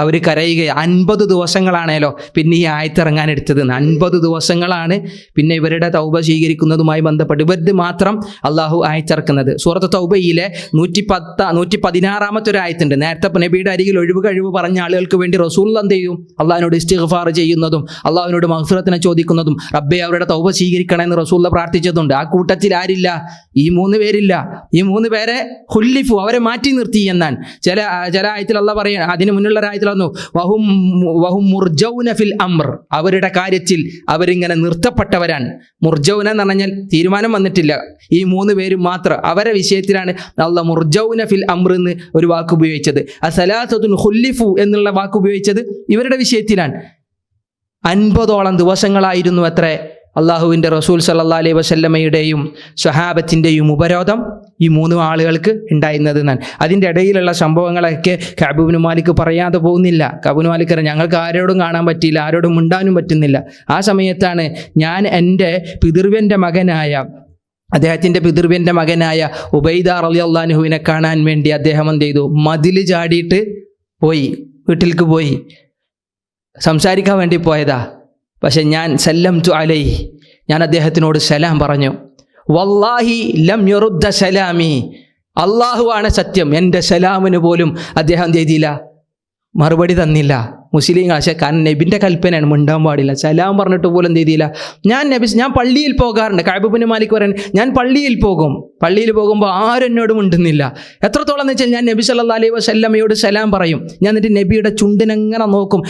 അവർ കരയുകയാണ്. 50 ദിവസങ്ങളാണല്ലോ പിന്നെ ഈ ആയത്തിറങ്ങാനെടുത്തത്. 50 ദിവസങ്ങളാണ് പിന്നെ ഇവരുടെ തൗബ സ്വീകരിക്കുന്നതുമായി ബന്ധപ്പെട്ട് ഇവരുടെ മാത്രം അള്ളാഹു ആയത്തിറക്കുന്നത്. സൂറത്ത് തൗബയിലെ 116-ാമത്തെ ഒരു ആയത്തുണ്ട്. നേരത്തെ നബിയുടെ അരികിൽ കഴിവ് പറഞ്ഞ ആളുകൾക്ക് വേണ്ടി റസൂൽ എന്ത് ചെയ്യും, അള്ളാഹിനോട് ഇസ്തിഗ്ഫാർ ചെയ്യുന്നതും അള്ളാഹുവിനോട് മഗ്ഫിറത്തിനെ ചോദിക്കുന്നതും റബ്ബേ അവരുടെ തൗബ സ്വീകരിക്കണമെന്ന് റസൂൽ പ്രാർത്ഥിച്ചതുണ്ട്. ആ കൂട്ടത്തിൽ ആരില്ല, ഈ 3 പേരില്ല. ഈ 3 പേരെ ഖുല്ലിഫു, അവരെ മാറ്റി നിർത്തി എന്നാണ് ചില ആയത്തിൽ അള്ളാഹ് പറയുക. അതിന് മുന്നുള്ള ആയത്തിൽ വഹും മുർജൗന ഫിൽ അംർ, അവരുടെ കാര്യത്തിൽ അവരിങ്ങനെ നിർത്തപ്പെട്ടവരാണ്. മുർജൗന എന്ന് പറഞ്ഞാൽ തീരുമാനം വന്നിട്ടില്ല. ഈ 3 പേരും മാത്രം അവരെ വിഷയത്തിലാണ് അല്ലാഹ് മുർജൗന ഫിൽ അംർ എന്ന് ഒരു വാക്ക് ഉപയോഗിച്ചത്. അസലാസത്തുൻ ഖുല്ലിഫു എന്നുള്ള വാക്ക് ഉപയോഗിച്ചത് ഇവരുടെ വിഷയത്തിലാണ്. 50ഓളം ദിവസങ്ങളായിരുന്നു അത്രേ അള്ളാഹുവിൻ്റെ റസൂൽ സല്ലല്ലാഹു അലൈഹി വസല്ലമയുടെയും സ്വഹാബത്തിൻ്റെയും ഉപരോധം ഈ 3 ആളുകൾക്ക് ഉണ്ടായിരുന്നത് എന്നാണ്. അതിൻ്റെ ഇടയിലുള്ള സംഭവങ്ങളൊക്കെ കഅബ് ഇബ്നു മാലിക് പറയാതെ പോകുന്നില്ല. കഅബ് ഇബ്നു മാലിക് ഞങ്ങൾക്ക് ആരോടും കാണാൻ പറ്റിയില്ല, ആരോടും മിണ്ടാനും പറ്റുന്നില്ല. ആ സമയത്താണ് ഞാൻ എൻ്റെ അദ്ദേഹത്തിൻ്റെ പിതൃവ്യൻ്റെ മകനായ ഉബൈദ റളിയല്ലാഹു അൻഹുവിനെ കാണാൻ വേണ്ടി അദ്ദേഹം എന്ത് ചെയ്തു, മതിൽ ചാടിയിട്ട് പോയി, വീട്ടിലേക്ക് പോയി, സംസാരിക്കാൻ വേണ്ടി പോയതാ. പക്ഷെ ഞാൻ സല്ലംതു അലൈഹി, ഞാൻ അദ്ദേഹത്തിനോട് സലാം പറഞ്ഞു. വല്ലാഹി ലം യുറുദ്ദ സലാമി, അള്ളാഹുവാണ് സത്യം, എൻ്റെ സലാമിന് പോലും അദ്ദേഹം ചെയ്തില്ല, മറുപടി തന്നില്ല. മുസ്ലിങ്ങൾ പക്ഷേ കാരണം നബിൻ്റെ കൽപ്പനയാണ്, മിണ്ടാൻ പാടില്ല. സലാം പറഞ്ഞിട്ട് പോലും എന്ത് ചെയ്തില്ല. ഞാൻ പള്ളിയിൽ പോകാറുണ്ട്. കഅബ് ഇബ്നു മാലിക് പറയുന്നത്, ഞാൻ പള്ളിയിൽ പോകുമ്പോൾ ആരും എന്നോട് മിണ്ടുന്നില്ല. എത്രത്തോളം എന്ന് വെച്ചാൽ ഞാൻ നബി സല്ലല്ലാഹു അലൈഹി വസല്ലമയോട് സലാം പറയും. ഞാൻ എന്നിട്ട് നബിയുടെ ചുണ്ടിനെങ്ങനെ നോക്കും.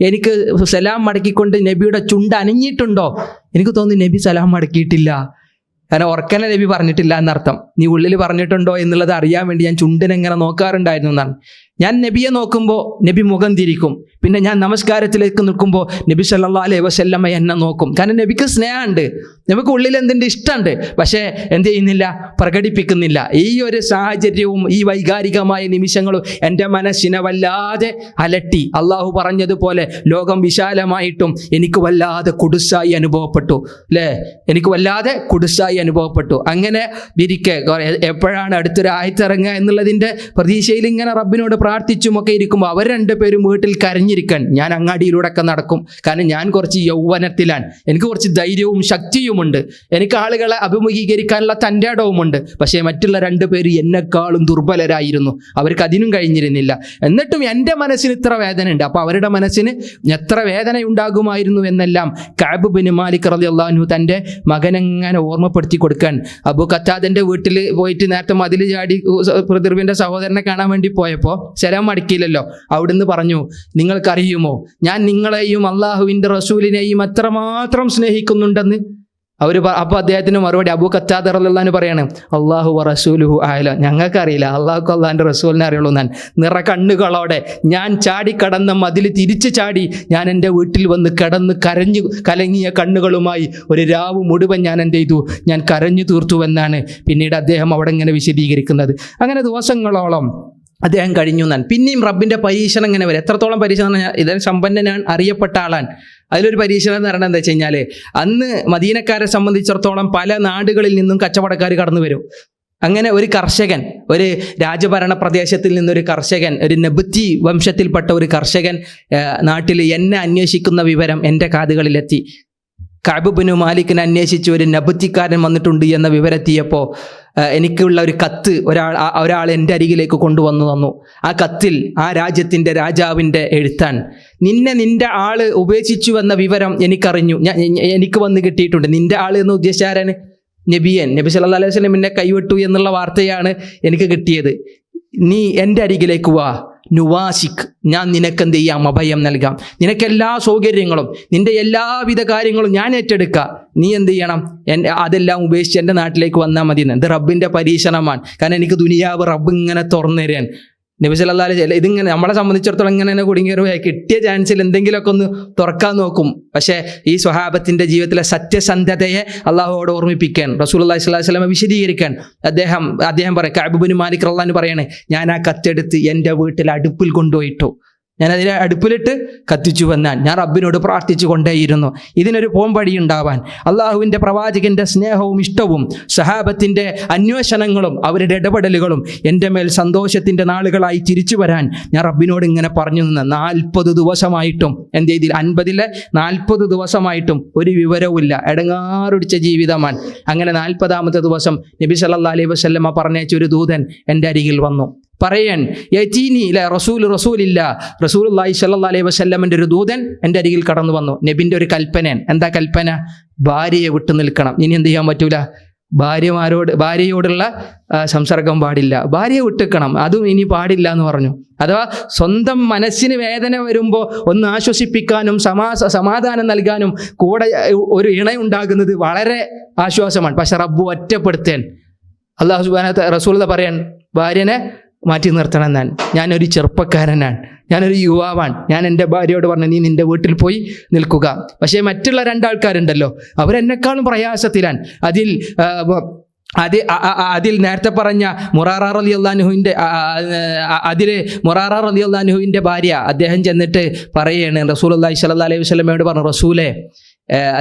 എനിക്ക് സലാം മടക്കിക്കൊണ്ട് നബിയുടെ ചുണ്ട് അനങ്ങിയിട്ടുണ്ടോ? എനിക്ക് തോന്നുന്നു നബി സലാം മടക്കിയിട്ടില്ല. കാരണം ഉറക്കനെ നബി പറഞ്ഞിട്ടില്ല എന്നർത്ഥം. നീ ഉള്ളിൽ പറഞ്ഞിട്ടുണ്ടോ എന്നുള്ളത് അറിയാൻ വേണ്ടി ഞാൻ ചുണ്ടിനെങ്ങനെ നോക്കാറുണ്ടായിരുന്നു എന്നാണ്. ഞാൻ നബിയെ നോക്കുമ്പോൾ നബി മുഖം തിരിക്കും. പിന്നെ ഞാൻ നമസ്കാരത്തിലേക്ക് നിൽക്കുമ്പോൾ നബി സല്ലല്ലാഹു അലൈഹി വസല്ലമ എന്നെ നോക്കും. കാരണം നബിക്ക് സ്നേഹമുണ്ട്, നബിക്ക് ഉള്ളിൽ എന്തിൻ്റെ ഇഷ്ടമുണ്ട്. പക്ഷേ എന്ത് ചെയ്യുന്നില്ല, പ്രകടിപ്പിക്കുന്നില്ല. ഈ ഒരു സാഹചര്യവും ഈ വൈകാരികമായ നിമിഷങ്ങളും എൻ്റെ മനസ്സിനെ വല്ലാതെ അലട്ടി. അള്ളാഹു പറഞ്ഞതുപോലെ ലോകം വിശാലമായിട്ടും എനിക്ക് വല്ലാതെ കുടുസായി അനുഭവപ്പെട്ടു, അല്ലേ? എനിക്ക് വല്ലാതെ കുടുസായി അനുഭവപ്പെട്ടു. അങ്ങനെ ഇരിക്കെ എപ്പോഴാണ് അടുത്തൊരു ആയത്തിറങ്ങുക എന്നുള്ളതിൻ്റെ പ്രതീക്ഷയിൽ ഇങ്ങനെ റബ്ബിനോട് പ്രാർത്ഥിച്ചുമൊക്കെ ഇരിക്കുമ്പോൾ അവർ രണ്ടുപേരും വീട്ടിൽ കരഞ്ഞിരിക്കാൻ ഞാൻ അങ്ങാടിയിലൂടെയൊക്കെ നടക്കും. കാരണം ഞാൻ കുറച്ച് യൗവനത്തിലാണ്, എനിക്ക് കുറച്ച് ധൈര്യവും ശക്തിയുമുണ്ട്, എനിക്ക് ആളുകളെ അഭിമുഖീകരിക്കാനുള്ള തൻ്റെ ഇടവുമുണ്ട്. പക്ഷേ മറ്റുള്ള രണ്ടുപേര് എന്നെക്കാളും ദുർബലരായിരുന്നു, അവർക്ക് അതിനും കഴിഞ്ഞിരുന്നില്ല. എന്നിട്ടും എൻ്റെ മനസ്സിന് ഇത്ര വേദന ഉണ്ട്. അപ്പോൾ അവരുടെ മനസ്സിന് എത്ര വേദന ഉണ്ടാകുമായിരുന്നു എന്നെല്ലാം കഅബ് ബിൻ മാലിക് റളിയല്ലാഹു അൻഹു തൻ്റെ മകനെങ്ങനെ ഓർമ്മപ്പെടുത്തി കൊടുക്കാൻ. അബൂ ഖത്താദൻ്റെ വീട്ടിൽ പോയിട്ട് നേരത്തെ മതിൽ ചാടി പിതൃവിൻ്റെ സഹോദരനെ കാണാൻ വേണ്ടി പോയപ്പോൾ സലാം മടക്കിയില്ലല്ലോ. അവിടുന്ന് പറഞ്ഞു, നിങ്ങൾക്കറിയുമോ ഞാൻ നിങ്ങളെയും അള്ളാഹുവിൻ്റെ റസൂലിനെയും എത്രമാത്രം സ്നേഹിക്കുന്നുണ്ടെന്ന്. അപ്പോൾ അദ്ദേഹത്തിന് മറുപടി അബൂ ഖത്താദ റളിയല്ലാഹു അൻഹു പറയാണ്, അല്ലാഹു വ റസൂലുഹു അഅലം, ഞങ്ങൾക്കറിയില്ല, അള്ളാഹുക്ക് അള്ളാഹിൻ്റെ റസൂലിനെ അറിയുള്ളൂ. നിറ കണ്ണുകളോടെ ഞാൻ ചാടിക്കടന്ന മതിൽ തിരിച്ചു ചാടി ഞാൻ എൻ്റെ വീട്ടിൽ വന്ന് കിടന്ന് കരഞ്ഞു കലങ്ങിയ കണ്ണുകളുമായി ഒരു രാവ് മുഴുവൻ ഞാൻ എന്ത് ചെയ്തു, ഞാൻ കരഞ്ഞു തീർത്തുവെന്നാണ് പിന്നീട് അദ്ദേഹം അവിടെ ഇങ്ങനെ വിശദീകരിക്കുന്നത്. അങ്ങനെ ദിവസങ്ങളോളം അദ്ദേഹം കഴിഞ്ഞു എന്നാണ്. പിന്നെയും റബ്ബിൻ്റെ പരീക്ഷണം ഇങ്ങനെ വരും. എത്രത്തോളം പരീക്ഷണം എന്ന് പറഞ്ഞാൽ ഇതിൽ സമ്പന്നനാണ്, അറിയപ്പെട്ട ആളാണ്. അതിലൊരു പരീക്ഷണം എന്ന് പറയുന്നത് എന്താ വെച്ച് കഴിഞ്ഞാൽ, അന്ന് മദീനക്കാരെ സംബന്ധിച്ചിടത്തോളം പല നാടുകളിൽ നിന്നും കച്ചവടക്കാർ കടന്നു വരും. അങ്ങനെ ഒരു കർഷകൻ, ഒരു രാജഭരണ പ്രദേശത്തിൽ നിന്നൊരു കർഷകൻ, ഒരു നബത്തി വംശത്തിൽപ്പെട്ട ഒരു കർഷകൻ നാട്ടിൽ എന്നെ അന്വേഷിക്കുന്ന വിവരം എൻ്റെ കാതുകളിലെത്തി. കഅബ് ബിൻ മാലിക്കിനെ അന്വേഷിച്ച് ഒരു നബത്തിക്കാരൻ വന്നിട്ടുണ്ട് എന്ന വിവരത്തിയപ്പോൾ എനിക്കുള്ള ഒരു കത്ത് ഒരാൾ എൻ്റെ അരികിലേക്ക് കൊണ്ടുവന്നു തന്നു. ആ കത്തിൽ ആ രാജ്യത്തിൻ്റെ രാജാവിൻ്റെ എഴുത്താൻ, നിന്റെ ആള് ഉപേക്ഷിച്ചു എന്ന വിവരം എനിക്കറിഞ്ഞു, എനിക്ക് വന്ന് കിട്ടിയിട്ടുണ്ട്. നിന്റെ ആൾ എന്ന് ഉദ്ദേശിച്ചാരാണ്? നബി സല്ലല്ലാഹു അലൈഹി വസല്ലം എന്നെ കൈവിട്ടു എന്നുള്ള വാർത്തയാണ് എനിക്ക് കിട്ടിയത്. നീ എൻ്റെ അരികിലേക്ക് വാ, നുവാസിക്, ഞാൻ നിനക്കെന്ത് ചെയ്യാം, അഭയം നൽകാം, നിനക്കെല്ലാ സൗകര്യങ്ങളും നിൻ്റെ എല്ലാവിധ കാര്യങ്ങളും ഞാൻ ഏറ്റെടുക്കാം, നീ എന്ത് ചെയ്യണം, അതെല്ലാം ഉപേക്ഷിച്ച് എൻ്റെ നാട്ടിലേക്ക് വന്നാൽ മതി. ഇത് റബ്ബിൻ്റെ പരീക്ഷണമാണ്. കാരണം എനിക്ക് ദുനിയാവ് റബ്ബ് ഇങ്ങനെ തുറന്നു തരാൻ. നബി സല്ലല്ലാഹു അലൈഹി വസല്ലം ഇതിങ്ങനെ നമ്മളെ സംബന്ധിച്ചിടത്തോളം ഇങ്ങനെ തന്നെ കുടുങ്ങിയ കിട്ടിയ ചാൻസിൽ എന്തെങ്കിലുമൊക്കെ ഒന്ന് തുറക്കാൻ നോക്കും. പക്ഷേ ഈ സ്വഹാബത്തിൻ്റെ ജീവിതത്തിലെ സത്യസന്ധതയെ അള്ളാഹുവോട് ഓർമ്മിപ്പിക്കാൻ, റസൂലുള്ളാഹി സ്വല്ലല്ലാഹു അലൈഹി വസല്ലം വിശദീകരിക്കാൻ അദ്ദേഹം പറയും, കഅബ് ബിൻ മാലിക് റളിയല്ലാഹു അൻഹു പറയാണ്, ഞാൻ ആ കത്തെടുത്ത് എൻ്റെ വീട്ടിൽ അടുപ്പിൽ കൊണ്ടുപോയിട്ടു, ഞാൻ അതിനെ അടുപ്പിലിട്ട് കത്തിച്ചു വന്നാൽ ഞാൻ റബ്ബിനോട് പ്രാർത്ഥിച്ചു കൊണ്ടേയിരുന്നു ഇതിനൊരു പോംവഴി ഉണ്ടാവാൻ. അള്ളാഹുവിൻ്റെ പ്രവാചകൻ്റെ സ്നേഹവും ഇഷ്ടവും സഹാബത്തിൻ്റെ അന്വേഷണങ്ങളും അവരുടെ ഇടപെടലുകളും എൻ്റെ മേൽ സന്തോഷത്തിൻ്റെ നാളുകളായി തിരിച്ചു വരാൻ ഞാൻ റബ്ബിനോട് ഇങ്ങനെ പറഞ്ഞു നിന്ന് 40 ദിവസമായിട്ടും എന്ത് ചെയ്തില്ല, 50-ലെ 40 ദിവസമായിട്ടും ഒരു വിവരവുമില്ല. ഇടങ്ങാറൊടിച്ച ജീവിതമാണ്. അങ്ങനെ 40-ാമത്തെ ദിവസം നബി സല്ലല്ലാഹു അലൈഹി വസല്ലമ പറഞ്ഞയച്ച ഒരു ദൂതൻ എൻ്റെ അരികിൽ വന്നു. പറയാൻ റസൂലുള്ളാഹി സ്വല്ലല്ലാഹു അലൈഹി വസല്ലമയുടെ ഒരു ദൂതൻ എൻ്റെ അരികിൽ കടന്നു വന്നു. നബിൻ്റെ ഒരു കൽപ്പനയാണ്. എന്താ കൽപ്പന? ഭാര്യയെ വിട്ടു നിൽക്കണം. ഇനി എന്ത് ചെയ്യാൻ പറ്റൂല, ഭാര്യയോടുള്ള സംസർഗം പാടില്ല, ഭാര്യയെ വിട്ടിക്കണം, അതും ഇനി പാടില്ല എന്ന് പറഞ്ഞു. അഥവാ സ്വന്തം മനസ്സിന് വേദന വരുമ്പോൾ ഒന്ന് ആശ്വസിപ്പിക്കാനും സമാധാനം നൽകാനും കൂടെ ഒരു ഇണയുണ്ടാകുന്നത് വളരെ ആശ്വാസമാണ്. പക്ഷെ റബ്ബ് ഒറ്റപ്പെടുത്താൻ അല്ലാഹു സുബ്ഹാനഹു റസൂൽ പറയാൻ, ഭാര്യനെ മാറ്റി നിർത്തണം. ഞാനൊരു ചെറുപ്പക്കാരനാണ്, ഞാനൊരു യുവാവാണ്. ഞാൻ എൻ്റെ ഭാര്യയോട് പറഞ്ഞു, നീ നിൻ്റെ വീട്ടിൽ പോയി നിൽക്കുക. പക്ഷേ മറ്റുള്ള 2 ആൾക്കാരുണ്ടല്ലോ, അവരെന്നെക്കാളും പ്രയാസത്തിലാണ്. അതിൽ നേരത്തെ പറഞ്ഞ മുറാറ റളിയല്ലാഹു അൻഹുവിൻ്റെ ഭാര്യ, അദ്ദേഹം ചെന്നിട്ട് പറയുകയാണ്, റസൂലുള്ളാഹി സ്വല്ലല്ലാഹു അലൈഹി വസല്ലമയോട് പറഞ്ഞു, റസൂലേ,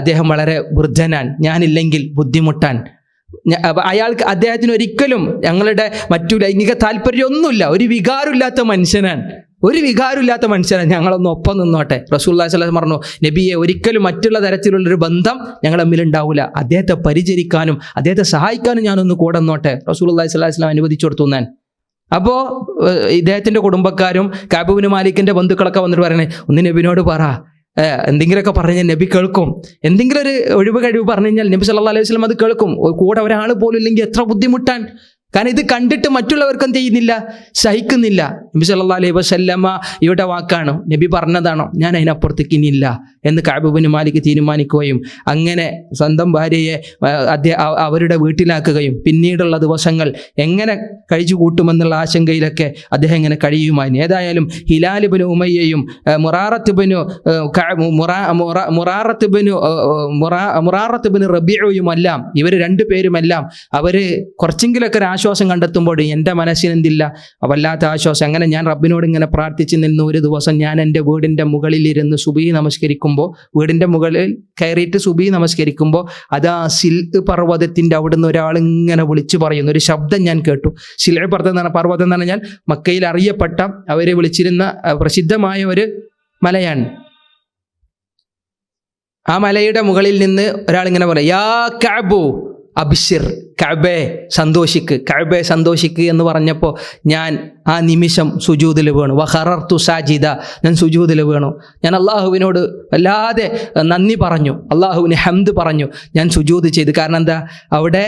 അദ്ദേഹം വളരെ വൃദ്ധനാണ്, ഞാനില്ലെങ്കിൽ ബുദ്ധിമുട്ടാൻ. അദ്ദേഹത്തിന് ഒരിക്കലും ഞങ്ങളുടെ മറ്റു ലൈംഗിക താല്പര്യമൊന്നുമില്ല, ഒരു വികാരമില്ലാത്ത മനുഷ്യനാണ്, ഞങ്ങളൊന്ന് ഒപ്പം നിന്നോട്ടെ. റസൂലുള്ളാഹി സ്വല്ലല്ലാഹു അലൈഹി വസല്ലം പറഞ്ഞു, നബിയെ, ഒരിക്കലും മറ്റുള്ള തരത്തിലുള്ളൊരു ബന്ധം ഞങ്ങൾ തമ്മിൽ ഉണ്ടാവില്ല, അദ്ദേഹത്തെ പരിചരിക്കാനും അദ്ദേഹത്തെ സഹായിക്കാനും ഞാനൊന്ന് കൂടെ നിന്നോട്ടെ. റസൂലുള്ളാഹി സ്വല്ലല്ലാഹു അലൈഹി വസല്ലം അനുവദിച്ചു കൊടുത്തു ഞാൻ. അപ്പോൾ ഇദ്ദേഹത്തിൻ്റെ കുടുംബക്കാരും കഅബ് ബിൻ മാലിക്കിൻ്റെ ബന്ധുക്കളൊക്കെ വന്നിട്ട് പറയണേ, ഒന്ന് നബിനോട് പറ, എന്തെങ്കിലുമൊക്കെ പറഞ്ഞു കഴിഞ്ഞാൽ നബി കേൾക്കും, എന്തെങ്കിലും ഒരു ഒഴിവ് കഴിവ് പറഞ്ഞു കഴിഞ്ഞാൽ നബി സല്ലല്ലാഹു അലൈഹി വസല്ലം അത് കേൾക്കും. കൂടെ ഒരാൾ പോലും ഇല്ലെങ്കിൽ എത്ര ബുദ്ധിമുട്ടാണ്. കാരണം ഇത് കണ്ടിട്ട് മറ്റുള്ളവർക്കും ചെയ്യുന്നില്ല, സഹിക്കുന്നില്ല. നബി സല്ലല്ലാഹു അലൈഹി വസല്ലമ ഇവിടെ വാക്കാണോ, നബി പറഞ്ഞതാണോ, ഞാൻ അതിനപ്പുറത്തേക്ക് ഇനിയില്ല എന്ന് കഅബ് ബിൻ മാലിക് തീരുമാനിക്കുകയും അങ്ങനെ സ്വന്തം ഭാര്യയെ അവരുടെ വീട്ടിലാക്കുകയും പിന്നീടുള്ള ദിവസങ്ങൾ എങ്ങനെ കഴിച്ചു കൂട്ടുമെന്നുള്ള ആശങ്കയിലൊക്കെ അദ്ദേഹം ഇങ്ങനെ കഴിയുമായിരുന്നു. ഏതായാലും ഹിലാൽ ഇബ്നു ഉമയ്യയും മുറാറത്ത് ഇബ്നു റബീഉയുമെല്ലാം, ഇവർ 2 പേരുമെല്ലാം അവർ കുറച്ചെങ്കിലൊക്കെ ആശ്വാസം കണ്ടെത്തുമ്പോൾ എൻ്റെ മനസ്സിനെന്തില്ല, വല്ലാത്ത ആശ്വാസം. അങ്ങനെ ഞാൻ റബ്ബിനോട് ഇങ്ങനെ പ്രാർത്ഥിച്ച് നിന്ന് ഒരു ദിവസം ഞാൻ എൻ്റെ വീടിൻ്റെ മുകളിലിരുന്ന് സുബഹി നമസ്കരിക്കുമ്പോൾ നമസ്കരിക്കുമ്പോൾ, വീടിൻ്റെ മുകളിൽ കയറിയിട്ട് സുബഹി നമസ്കരിക്കുമ്പോൾ അതാ സിൽഅ് പർവ്വതത്തിൻ്റെ അവിടുന്ന് ഒരാൾ ഇങ്ങനെ വിളിച്ചു പറയുന്നു. ഒരു ശബ്ദം ഞാൻ കേട്ടു. സിൽഅ് പർവ്വതം എന്ന് പറഞ്ഞാൽ മക്കയിൽ അറിയപ്പെട്ട, അവരെ വിളിച്ചിരുന്ന പ്രസിദ്ധമായ ഒരു മലയാണ്. ആ മലയുടെ മുകളിൽ നിന്ന് ഒരാൾ ഇങ്ങനെ പറയും, യാ കഅബു അബ്ശിർ, കഅബേ സന്തോഷിക്ക്, കഅബേ സന്തോഷിക്ക് എന്ന് പറഞ്ഞപ്പോൾ ഞാൻ ആ നിമിഷം സുജൂദിൽ വീണു. വഖറർതു സാജിദ, ഞാൻ സുജൂദിൽ വീണു. ഞാൻ അള്ളാഹുവിനോട് വല്ലാതെ നന്ദി പറഞ്ഞു, അള്ളാഹുവിന് ഹംദ് പറഞ്ഞു, ഞാൻ സുജൂദ് ചെയ്തു. കാരണം എന്താ, അവിടെ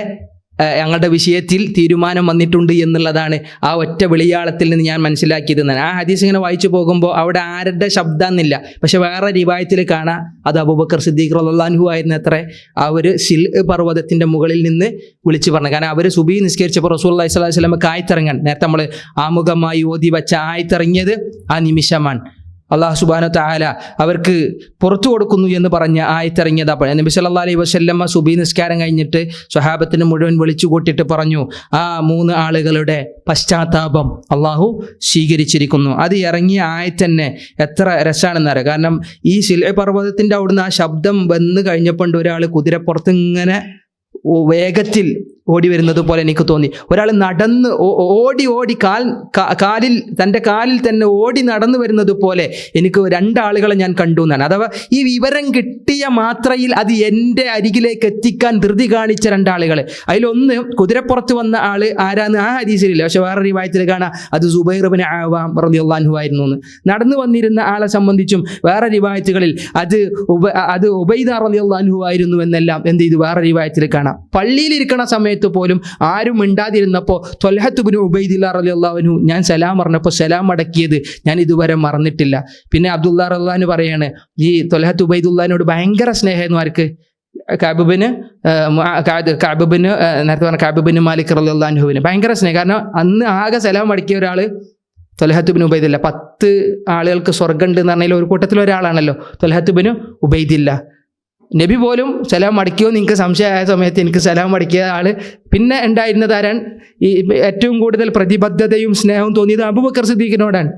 ഞങ്ങളുടെ വിഷയത്തിൽ തീരുമാനം വന്നിട്ടുണ്ട് എന്നുള്ളതാണ് ആ ഒറ്റ വിളിയാളത്തിൽ നിന്ന് ഞാൻ മനസ്സിലാക്കിയത്. ആ ഹദീസ് ഇങ്ങനെ വായിച്ചു പോകുമ്പോൾ അവിടെ ആരുടെ ശബ്ദമെന്നില്ല, പക്ഷെ വേറെ റിവായത്തിൽ കാണാം അത് അബൂബക്കർ സിദ്ദീഖ് റളിയല്ലാഹു അൻഹു ആയിരുന്നു അത്രേ ആ ഒരു സിൽഅ് പർവ്വതത്തിൻ്റെ മുകളിൽ നിന്ന് വിളിച്ചു പറഞ്ഞു. കാരണം അവർ സുബഹി നിസ്കരിച്ചപ്പോൾ റസൂലുള്ളാഹി സ്വല്ലല്ലാഹു അലൈഹി വസല്ലമക്ക് ആയത്തിറങ്ങാൻ, നേരത്തെ നമ്മൾ ആമുഖമായി ഓതി വച്ച ആയത്തിറങ്ങിയത് ആ നിമിഷമാണ്. അള്ളാഹു സുബ്ഹാനഹു വ തആല അവർക്ക് പുറത്തു കൊടുക്കുന്നു എന്ന് പറഞ്ഞ ആയത്തിറങ്ങിയത് അപ്പോൾ. നബി സല്ലല്ലാഹു അലൈഹി വസല്ലമ സുബഹി നിസ്കാരം കഴിഞ്ഞിട്ട് സ്വഹാബത്തിന് മുഴുവൻ വിളിച്ചു കൂട്ടിയിട്ട് പറഞ്ഞു, ആ 3 ആളുകളുടെ പശ്ചാത്താപം അള്ളാഹു സ്വീകരിച്ചിരിക്കുന്നു. അത് ഇറങ്ങിയ ആയത്ത് തന്നെ എത്ര രസമാണെന്നറിയാം. കാരണം ഈ സിൽഅ് പർവ്വതത്തിൻ്റെ അവിടുന്ന് ആ ശബ്ദം വന്ന് കഴിഞ്ഞപ്പോൾ ഒരാൾ കുതിരപ്പുറത്ത് ഇങ്ങനെ വേഗത്തിൽ ഓടി വരുന്നത് പോലെ എനിക്ക് തോന്നി. ഒരാൾ നടന്ന് ഓടി കാലിൽ തൻ്റെ കാലിൽ തന്നെ ഓടി നടന്നു വരുന്നത് പോലെ എനിക്ക് 2 ആളുകളെ ഞാൻ കണ്ടു എന്നാണ്. അഥവാ ഈ വിവരം കിട്ടിയ മാത്രയിൽ അത് എൻ്റെ അരികിലേക്ക് എത്തിക്കാൻ ധൃതി കാണിച്ച 2 ആളുകൾ. അതിലൊന്ന് കുതിരപ്പുറത്ത് വന്ന ആൾ ആരാന്ന് ആ ഹദീസിലില്ല, പക്ഷെ വേറെ റിവായത്തിൽ കാണാം അത് സുബൈർ ഇബ്നു അവാം റളിയല്ലാഹു അൻഹു ആയിരുന്നു എന്ന്. നടന്നു വന്നിരുന്ന ആളെ സംബന്ധിച്ചും വേറെ റിവായത്തുകളിൽ അത് ഉബൈദ റളിയല്ലാഹു അൻഹു ആയിരുന്നു എന്നെല്ലാം എന്ത് ചെയ്തു വേറെ റിവായത്തിൽ കാണാം. പള്ളിയിലിരിക്കണ സമയത്ത് പോലും ആരും മിണ്ടാതിരുന്നപ്പോൾ ത്വൽഹത്ത് ഇബ്നു ഉബൈദില്ലാഹ് റളിയല്ലാഹു അൻഹു ഞാൻ സലാം പറഞ്ഞപ്പോൾ സലാം മടക്കിയത് ഞാൻ ഇതുവരെ മറന്നിട്ടില്ല. പിന്നെ അബ്ദുല്ലാ റളിയല്ലാഹു അൻഹു പറയാണ്, ഈ ത്വൽഹത്ത് ഉബൈദുല്ലാഹിനോട് ഭയങ്കര സ്നേഹമായിരുന്നു. ആർക്ക്? കഅബിന് നേരത്തെ പറഞ്ഞ കഅബിന് മാലിക് റളിയല്ലാഹു അൻഹുവിന് ഭയങ്കര സ്നേഹം. കാരണം അന്ന് ആകെ സലാം മടക്കിയ ഒരാൾ ത്വൽഹത്ത് ഇബ്നു ഉബൈദില്ല. 10 ആളുകൾക്ക് സ്വർഗ്ഗം ഉണ്ട് എന്ന് പറഞ്ഞാൽ ഒരു കൂട്ടത്തിൽ ഒരാളാണല്ലോ ത്വൽഹത്ത് ഇബ്നു ഉബൈദില്ല. നബി പോലും സലാം മടക്കിയോ നിങ്ങൾക്ക് സംശയമായ സമയത്ത് എനിക്ക് സലാം മടക്കിയ ആള് പിന്നെ ഉണ്ടായിരുന്നത് ആരാണ്? ഈ ഏറ്റവും കൂടുതൽ പ്രതിബദ്ധതയും സ്നേഹവും തോന്നിയത് അബൂബക്കർ സിദ്ദീഖിനോടാണ്.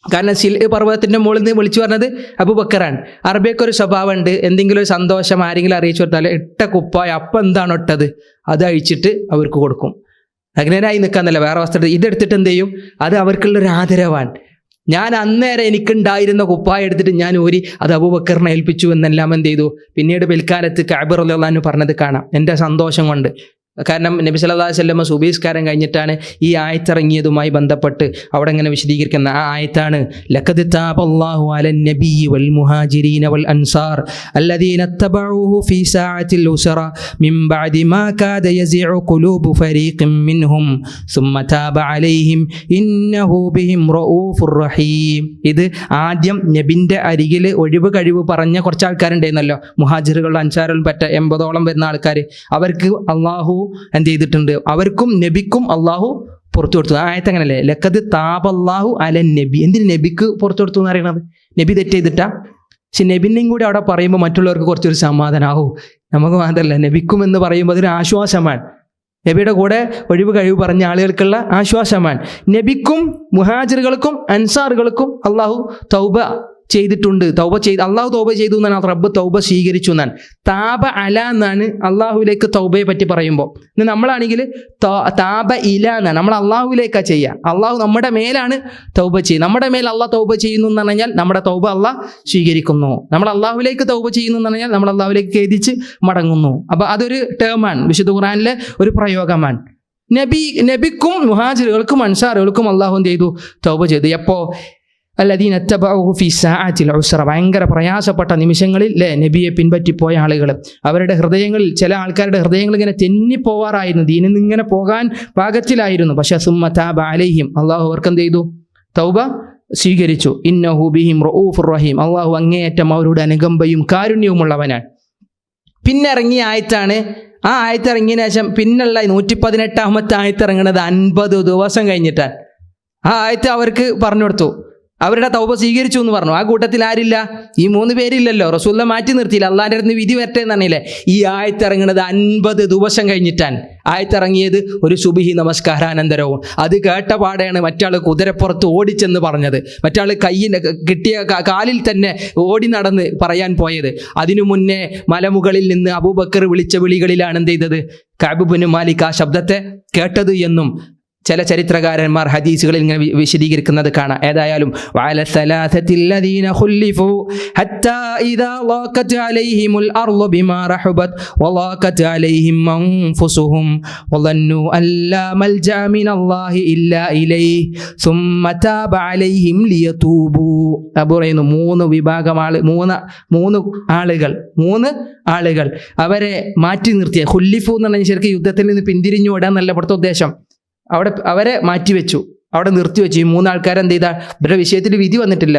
കാരണം സിൽഅ് പർവ്വതത്തിൻ്റെ മുകളിൽ നിന്ന് വിളിച്ചു പറഞ്ഞത് അബൂബക്കറാണ്. അറബിയൊക്കെ സ്വഭാവമുണ്ട്, എന്തെങ്കിലും ഒരു സന്തോഷം ആരെങ്കിലും അറിയിച്ചു കൊടുത്താൽ ഇട്ട കുപ്പായ അപ്പം എന്താണ് ഇട്ടത് അത് അഴിച്ചിട്ട് അവർക്ക് കൊടുക്കും. നഗ്നനായി നിൽക്കാന്നല്ല, വേറെ വസ്ത്രം ഇതെടുത്തിട്ട് എന്ത് ചെയ്യും, അത് അവർക്കുള്ളൊരു ആദരവാണ്. ഞാൻ അന്നേരം എനിക്കുണ്ടായിരുന്ന കുപ്പായ എടുത്തിട്ട് ഞാൻ അത് അബൂബക്കറിനെ ഏൽപ്പിച്ചു എന്നെല്ലാം എന്ത് ചെയ്തു പിന്നീട് പിൽക്കാലത്ത് കഅബ് റളിയല്ലാഹു അൻഹു പറഞ്ഞത് കാണാം, എൻ്റെ സന്തോഷം കൊണ്ട്. കാരണം നബി സല്ലല്ലാഹു അലൈഹി വസല്ലം സുബഹി നിസ്കാരം കഴിഞ്ഞിട്ടാണ് ഈ ആയത്തിറങ്ങിയതുമായി ബന്ധപ്പെട്ട് അവിടെ ഇങ്ങനെ വിശദീകരിക്കുന്ന ആ ആയത്താണ് ലഖദ് താബല്ലാഹു അലൻ നബിയ്യി വൽ മുഹാജിരീന വൽ അൻസാർ അല്ലദീന തബഊഹു ഫീ സഅത്തിൽ ഉസ്റ മിൻ ബഅദി മാ കാദ യസിഉ ഖുലൂബു ഫരീഖിൻ മിൻഹും സുമ്മ താബ അലൈഹിം ഇന്നഹു ബിഹിം റഊഫുർ റഹീം. ഇത് ആദ്യം നബിൻ്റെ അരികിൽ ഒഴിവ് കഴിവ് പറഞ്ഞ കുറച്ച് ആൾക്കാരുണ്ടായിരുന്നല്ലോ, മുഹാജിറുകൾ അൻസാറുകൾ പറ്റ 80ഓളം വരുന്ന ആൾക്കാർ. അവർക്ക് അള്ളാഹു എന്ത് ചെയ്തിട്ടുണ്ട്, അവർക്കും നബിക്കും അള്ളാഹു പുറത്തു കൊടുത്തു. ആയത്ത് അങ്ങനല്ലേ, ലഖദ് താബല്ലാഹു അലൻ നബി. എന്തിന് നബിക്ക് പുറത്തു കൊടുത്തു എന്ന് പറയുന്നത്? നബി തെറ്റ് ചെയ്തിട്ടാ? പക്ഷെ നബിനെയും കൂടി അവിടെ പറയുമ്പോൾ മറ്റുള്ളവർക്ക് കുറച്ചൊരു സമാധാനമാവും. നമുക്ക് മാത്രമല്ല, നബിക്കും എന്ന് പറയുമ്പോൾ അതൊരു ആശ്വാസമാണ്. നബിയുടെ കൂടെ ഒഴിവ് കഴിവ് പറഞ്ഞ ആളുകൾക്കുള്ള ആശ്വാസമാണ്. നബിക്കും മുഹാജിറുകൾക്കും അൻസാറുകൾക്കും അള്ളാഹു തൗബ ചെയ്തിട്ടുണ്ട്. അള്ളാഹു തൗബ ചെയ്തു എന്നാണ്, റബ്ബ് തൗബ സ്വീകരിച്ചു എന്നാണ്. താബ അല എന്നാണ് അള്ളാഹുവിലേക്ക് തൗബയെ പറ്റി പറയുമ്പോൾ. നമ്മളാണെങ്കിൽ താബ ഇല എന്നാണ്, നമ്മൾ അള്ളാഹുവിലേക്കാണ് ചെയ്യുക. അള്ളാഹു നമ്മുടെ മേലാണ് തൗബ ചെയ്യുക. നമ്മുടെ മേൽ അള്ളാഹ് തൗബ ചെയ്യുന്നു എന്ന് പറഞ്ഞാൽ നമ്മുടെ തൗബ അള്ളാഹ് സ്വീകരിക്കുന്നു. നമ്മൾ അള്ളാഹുവിലേക്ക് തൗബ ചെയ്യുന്നു എന്ന് പറഞ്ഞാൽ നമ്മൾ അള്ളാഹുവിലേക്ക് ഖേദിച്ച് മടങ്ങുന്നു. അപ്പോൾ അതൊരു ടേമാണ്, വിശുദ്ധ ഖുർആനിലെ ഒരു പ്രയോഗമാണ്. നബിക്കും മുഹാജിറുകൾക്കും അൻസാറുകൾക്കും അള്ളാഹു എന്ത് ചെയ്തു, തൗബ ചെയ്തു. എപ്പോൾ? അല്ലദീന തബഊഹു ഫീ സഅത്തിൽ ഉസ്റ, ഭയങ്കര പ്രയാസപ്പെട്ട നിമിഷങ്ങളിൽ നബിയെ പിൻപറ്റിപ്പോയ ആളുകൾ. അവരുടെ ഹൃദയങ്ങളിൽ, ചില ആൾക്കാരുടെ ഹൃദയങ്ങൾ ഇങ്ങനെ തെന്നിപ്പോവാറായിരുന്നു, ദീനിൽ നിന്ന് ഇങ്ങനെ പോകാൻ പാകത്തിലായിരുന്നു. പക്ഷെ സുമ്മ താബ അലൈഹിം, അള്ളാഹു അവർക്ക് എന്ത് ചെയ്തു, തൗബ സ്വീകരിച്ചു. ഇന്നഹു ബിഹിം റഊഫുർ റഹീം, അള്ളാഹു അങ്ങേയറ്റം അവരുടെ അനുകമ്പയും കാരുണ്യവുമുള്ളവനാണ്. പിന്നെ ഇറങ്ങിയ ആയത്താണ്, ആ ആയത്തിറങ്ങിയതിനു ശേഷം പിന്നുള്ള 118ാമത്തെ ആയത്തിറങ്ങുന്നത് 50 ദിവസം കഴിഞ്ഞിട്ടാണ്. ആ ആയത്ത് അവർക്ക് പറഞ്ഞു കൊടുത്തു, അവരുടെ തൗബ സ്വീകരിച്ചു എന്ന് പറഞ്ഞു. ആ കൂട്ടത്തിൽ ആരില്ല? ഈ 3 പേരില്ലല്ലോ. റസൂലുള്ളാഹി മാറ്റി നിർത്തിയില്ല, അള്ളാഹിൻ്റെ അടുത്ത് വിധി വരട്ടെ എന്ന് പറഞ്ഞില്ലേ. ഈ ആയത്തിറങ്ങുന്നത് 50 ദിവസം കഴിഞ്ഞിട്ടാണ്. ആയത്തിറങ്ങിയത് ഒരു സുബഹി നമസ്കാരാനന്തരവും. അത് കേട്ട പാടെയാണ് മറ്റാൾ കുതിരപ്പുറത്ത് ഓടിച്ചെന്ന് പറഞ്ഞത്, മറ്റാൾ കയ്യിൽ കിട്ടിയ കാലിൽ തന്നെ ഓടി നടന്ന് പറയാൻ പോയത്. അതിനു മുന്നേ മലമുകളിൽ നിന്ന് അബൂബക്കർ വിളിച്ച വിളികളിലാണ് എന്ത് ചെയ്തത്, കഅബ് ഇബ്നു മാലിക് ആ ശബ്ദത്തെ കേട്ടത് എന്നും ചില ചരിത്രകാരന്മാർ ഹദീസുകളിൽ ഇങ്ങനെ വിശദീകരിക്കുന്നത് കാണാം. ഏതായാലും വഅല സലാസത്തിൽ ലദീന ഖുല്ലിഫു ഹത്താ ഇദാ ളാഖത് അലൈഹിമുൽ അർളു ബിമാ റഹബത് വളാഖത് അലൈഹിം അൻഫുസുഹും വളന്നു അല്ലാ മൽജാ മിനല്ലാഹി ഇല്ലാ ഇലൈഹി സുമ്മ താബ അലൈഹിം ലിയതൂബു. പറയുന്നു മൂന്ന് ആളുകൾ അവരെ മാറ്റി നിർത്തിയ, ഖുല്ലിഫു എന്ന് പറഞ്ഞാൽ ശരിക്കും യുദ്ധത്തിൽ നിന്ന് പിന്തിരിഞ്ഞു ഓടാൻ നല്ല ഇവിടുത്തെ ഉദ്ദേശം. അവരെ മാറ്റിവെച്ചു, അവിടെ നിർത്തിവെച്ചു. ഈ മൂന്നാൾക്കാരെന്ത് ചെയ്താൽ ഇവരുടെ വിഷയത്തിൽ വിധി വന്നിട്ടില്ല.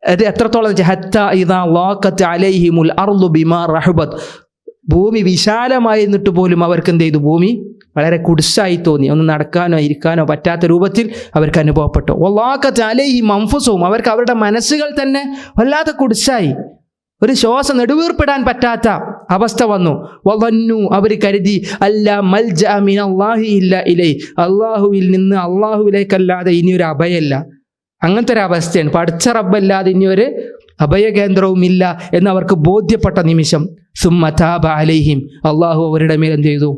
അത് എത്രത്തോളം വെച്ചാൽ ഹത്താ ഇദാ ളാഖത് അലൈഹിമുൽ അർളു ബിമാ റഹബത്, ഭൂമി വിശാലമായി നിന്നിട്ട് പോലും അവർക്ക് എന്ത് ചെയ്തു, ഭൂമി വളരെ കുടിസായി തോന്നി, ഒന്ന് നടക്കാനോ ഇരിക്കാനോ പറ്റാത്ത രൂപത്തിൽ അവർക്ക് അനുഭവപ്പെട്ടു. വളാഖത് അലൈഹിം അൻഫുസുഹും, അവർക്ക് അവരുടെ മനസ്സുകൾ തന്നെ വല്ലാതെ കുടിസായി, ഒരു ശ്വാസം നെടുവീർപ്പിടാൻ പറ്റാത്ത അവസ്ഥ വന്നു. വളന്നു, അവർ കരുതി അല്ലാ മൽജഅ മിനല്ലാഹി ഇല്ലാ ഇലൈഹി, അള്ളാഹുവിൽ നിന്ന് അള്ളാഹുവിലേക്കല്ലാതെ ഇനിയൊരു അഭയമില്ല. അങ്ങനത്തെ ഒരു അവസ്ഥയാണ്. പഠിച്ച റബ്ബല്ലാതെ ഇനിയൊരു അഭയകേന്ദ്രവുമില്ല എന്ന് അവർക്ക് ബോധ്യപ്പെട്ട നിമിഷം സുമ്മ താബ അലൈഹിം, അള്ളാഹു അവരുടെ മേൽ എന്ത് ചെയ്തു,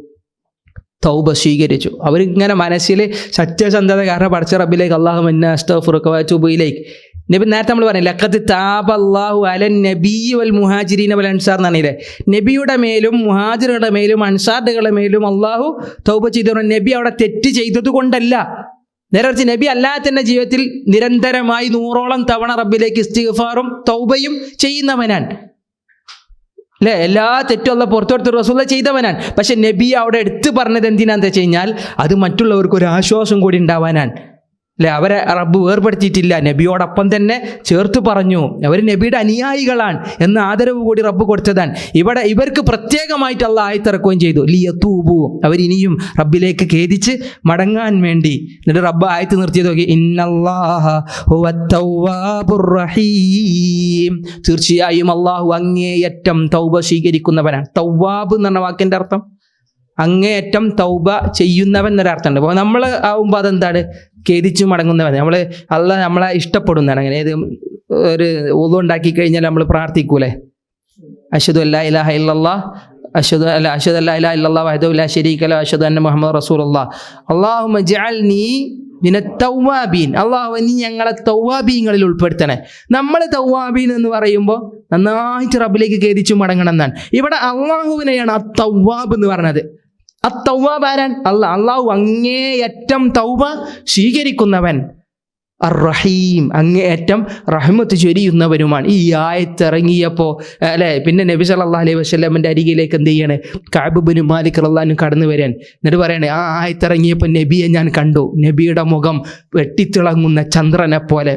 തൗബ സ്വീകരിച്ചു. അവരിങ്ങനെ മനസ്സിൽ സത്യസന്ധത കാരണം പഠിച്ച റബ്ബിലേക്ക് അല്ലാഹുമ്മ അസ്തഗ്ഫിറുക വഅതൂബു ഇലൈക്. നബി നേരത്തെ നമ്മൾ പറഞ്ഞു ലഖദ് താബല്ലാഹു അലൻ നബിയ്യി വൽ മുഹാജിരീന വൽ അൻസാർ എന്നാണില്ലേ. നബിയുടെ മേലും മുഹാജിറുടെ മേലും അൻസാറുകളുടെ മേലും അള്ളാഹു തൗബ ചെയ്തു. നബി അവിടെ തെറ്റ് ചെയ്തത് കൊണ്ടല്ല, നേരെ നബി അല്ലാതെ തന്നെ ജീവിതത്തിൽ നിരന്തരമായി 100ഓളം തവണ റബ്ബിലേക്ക് ഇസ്തിഗ്ഫാറും തൗബയും ചെയ്യുന്നവനാണ് അല്ലേ. എല്ലാ തെറ്റും അല്ലാഹു പുറത്തെടുത്ത് റസൂൽ ചെയ്തവനാണ്. പക്ഷെ നബി അവിടെ എടുത്തു പറഞ്ഞത് എന്തിനാന്ന് വെച്ച് കഴിഞ്ഞാൽ അത് മറ്റുള്ളവർക്ക് ഒരു ആശ്വാസം കൂടി ഉണ്ടാവാനാണ് അല്ലേ. അവരെ റബ്ബ് വേർപെടുത്തിയിട്ടില്ല, നബിയോടൊപ്പം തന്നെ ചേർത്ത് പറഞ്ഞു. അവർ നബിയുടെ അനുയായികളാണ് എന്ന ആദരവ് കൂടി റബ്ബ് കൊടുത്തതാണ്. ഇവിടെ ഇവർക്ക് പ്രത്യേകമായിട്ട് അള്ളാഹ് ആയത്തിറക്കുകയും ചെയ്തു, ലിയതൂബു, അവരിനിയും റബ്ബിലേക്ക് ഖേദിച്ച് മടങ്ങാൻ വേണ്ടി. എന്നിട്ട് റബ്ബ് ആയത്ത് നിർത്തിയത് നോക്കി, ഇന്നല്ലാഹ ഹുവത് തവ്വാബുർ റഹീം, തീർച്ചയായും അള്ളാഹു അങ്ങേയറ്റം തൗബ സ്വീകരിക്കുന്നവനാണ്. തവ്വാബ് എന്ന് പറഞ്ഞ വാക്കിൻ്റെ അർത്ഥം അങ്ങേയറ്റം തൗബ ചെയ്യുന്നവൻ എന്നൊരർത്ഥമുണ്ട്. അപ്പോൾ നമ്മൾ ആവുമ്പോൾ അതെന്താണ്, ഖേദിച്ചു മടങ്ങുന്നവൻ. നമ്മളെ ഇഷ്ടപ്പെടുന്നതാണ്. അങ്ങനെ ഏത് ഒരു വുളു ഉണ്ടാക്കി കഴിഞ്ഞാൽ നമ്മൾ പ്രാർത്ഥിക്കൂലേ, അശ്ഹദു അല്ലാ ഇലാഹ ഇല്ലല്ലാഹ് അശ്ഹദു അല്ലാ ഇലാഹ ഇല്ലല്ലാഹ് വഹ്ദഹു ലാ ശരീക ലഹു അശ്ഹദു അന്ന മുഹമ്മദൻ റസൂലുള്ളാഹ് അല്ലാഹുമ്മ ജഅൽനി മിനത് തവ്വാബീൻ, അള്ളാഹു നീ ഞങ്ങളെ തവ്വാബീങ്ങളിൽ ഉൾപ്പെടുത്തണേ. നമ്മൾ തവ്വാബീൻ എന്ന് പറയുമ്പോൾ നന്നായിട്ട് റബ്ബിലേക്ക് ഖേദിച്ചു മടങ്ങണം എന്നാണ്. ഇവിടെ അള്ളാഹുവിനെയാണ് അത്തവ്വാബ് എന്ന് പറഞ്ഞത്. അത്തവ്വാബ് ആരാൻ? അള്ളാഹു അങ്ങേയറ്റം തൗബ സ്വീകരിക്കുന്നവൻ. അർ-റഹീം, അങ്ങേയറ്റം റഹ്മത്ത് ചൊരിയുന്നവരുമാണ്. ഈ ആയത്ത് ഇറങ്ങിയപ്പോൾ അല്ലേ, പിന്നെ നബി സല്ലല്ലാഹു അലൈഹി വസല്ലമയുടെ അരികിലേക്ക് എന്ത് ചെയ്യാണ്, കഅബ് ഇബ്നു മാലിക് റളിയല്ലാഹു അൻഹു കടന്നു വരാൻ. എന്നിട്ട് പറയണേ, ആ ആയത്ത് ഇറങ്ങിയപ്പോൾ നബിയെ ഞാൻ കണ്ടു, നബിയുടെ മുഖം വെട്ടിത്തിളങ്ങുന്ന ചന്ദ്രനെ പോലെ.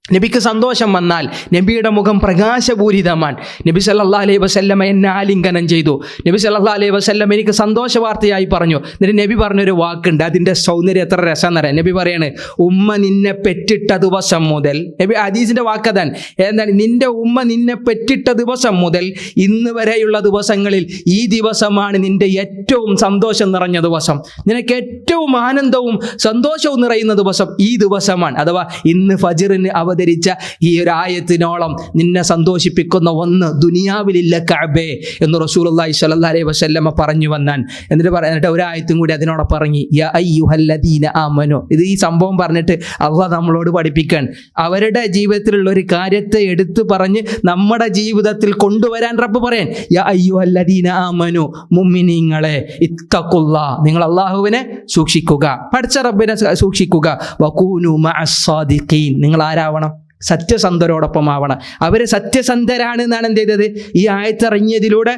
നബിക്ക് സന്തോഷം വന്നാൽ നബിയുടെ മുഖം പ്രകാശപൂരിതമാണ്. നബി സല്ലല്ലാഹു അലൈഹി വസല്ലമ എന്നെ ആലിംഗനം ചെയ്തു. നബി സല്ലല്ലാഹു അലൈഹി വസല്ലമ എനിക്ക് സന്തോഷ വാർത്തയായി പറഞ്ഞു. എന്നിട്ട് നബി പറഞ്ഞൊരു വാക്കുണ്ട്, അതിൻ്റെ സൗന്ദര്യം എത്ര രസം എന്നറിയാം. നബി പറയാണ്, ഉമ്മ നിന്നെ പെറ്റിട്ട ദിവസം മുതൽ, നബി ഹദീസിൻ്റെ വാക്കതാണ്, എന്താണ്, നിന്റെ ഉമ്മ നിന്നെ പെറ്റിട്ട ദിവസം മുതൽ ഇന്ന് വരെയുള്ള ദിവസങ്ങളിൽ ഈ ദിവസമാണ് നിന്റെ ഏറ്റവും സന്തോഷം നിറഞ്ഞ ദിവസം, നിനക്ക് ഏറ്റവും ആനന്ദവും സന്തോഷവും നിറയുന്ന ദിവസം ഈ ദിവസമാണ്. അഥവാ ഇന്ന് ഫജ്റിന് അവതരിച്ച ഈ ഒരു ആയത്തിനോളം നിന്നെ സന്തോഷിപ്പിക്കുന്ന ഒന്ന് ദുനിയാവിലില്ല കഅബേ എന്ന് റസൂലുള്ളാഹി സ്വല്ലല്ലാഹു അലൈഹി വസല്ലമ പറഞ്ഞു വന്നാൻ. എന്നിട്ട് ഒരായത്തും കൂടി അതിനോട് പറഞ്ഞു, യാ അയ്യുഹല്ലദീന ആമനു. ഇത് ഈ സംഭവം പറഞ്ഞിട്ട് അള്ളാഹ് നമ്മളോട് പഠിപ്പിക്കാൻ, അവരുടെ ജീവിതത്തിലുള്ള ഒരു കാര്യത്തെ എടുത്തു പറഞ്ഞ് നമ്മുടെ ജീവിതത്തിൽ കൊണ്ടുവരാൻ റബ്ബ് പറയാൻ, യാ അയ്യുഹല്ലദീന ആമനു, മുഅ്മിനീങ്ങളെ, ഇത്തഖുല്ലാഹ്, നിങ്ങൾ അള്ളാഹുവിനെ സൂക്ഷിക്കുക, പഠിച്ച റബ്ബിനെ സൂക്ഷിക്കുക, വകൂനു മഅസ് സാദിഖീൻ, നിങ്ങൾ ആരാവണം, സത്യസന്ധരോടൊപ്പം ആവണം. അവർ സത്യസന്ധരാണ് എന്നാണ് എന്ത് ചെയ്തത്, ഈ ആയത്തിറങ്ങിയതിലൂടെ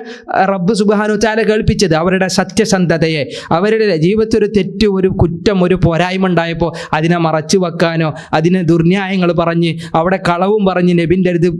റബ്ബ് സുബ്ഹാനഹു തആല കേൾപ്പിച്ചത് അവരുടെ സത്യസന്ധതയെ. അവരുടെ ജീവിതത്തിൽ ഒരു തെറ്റ്, ഒരു കുറ്റം, ഒരു പോരായ്മ ഉണ്ടായപ്പോൾ അതിനെ മറച്ചു വെക്കാനോ അതിനെ ദുർന്യായങ്ങൾ പറഞ്ഞ് അവിടെ കളവും പറഞ്ഞ് നബിൻ്റെ അടുത്ത്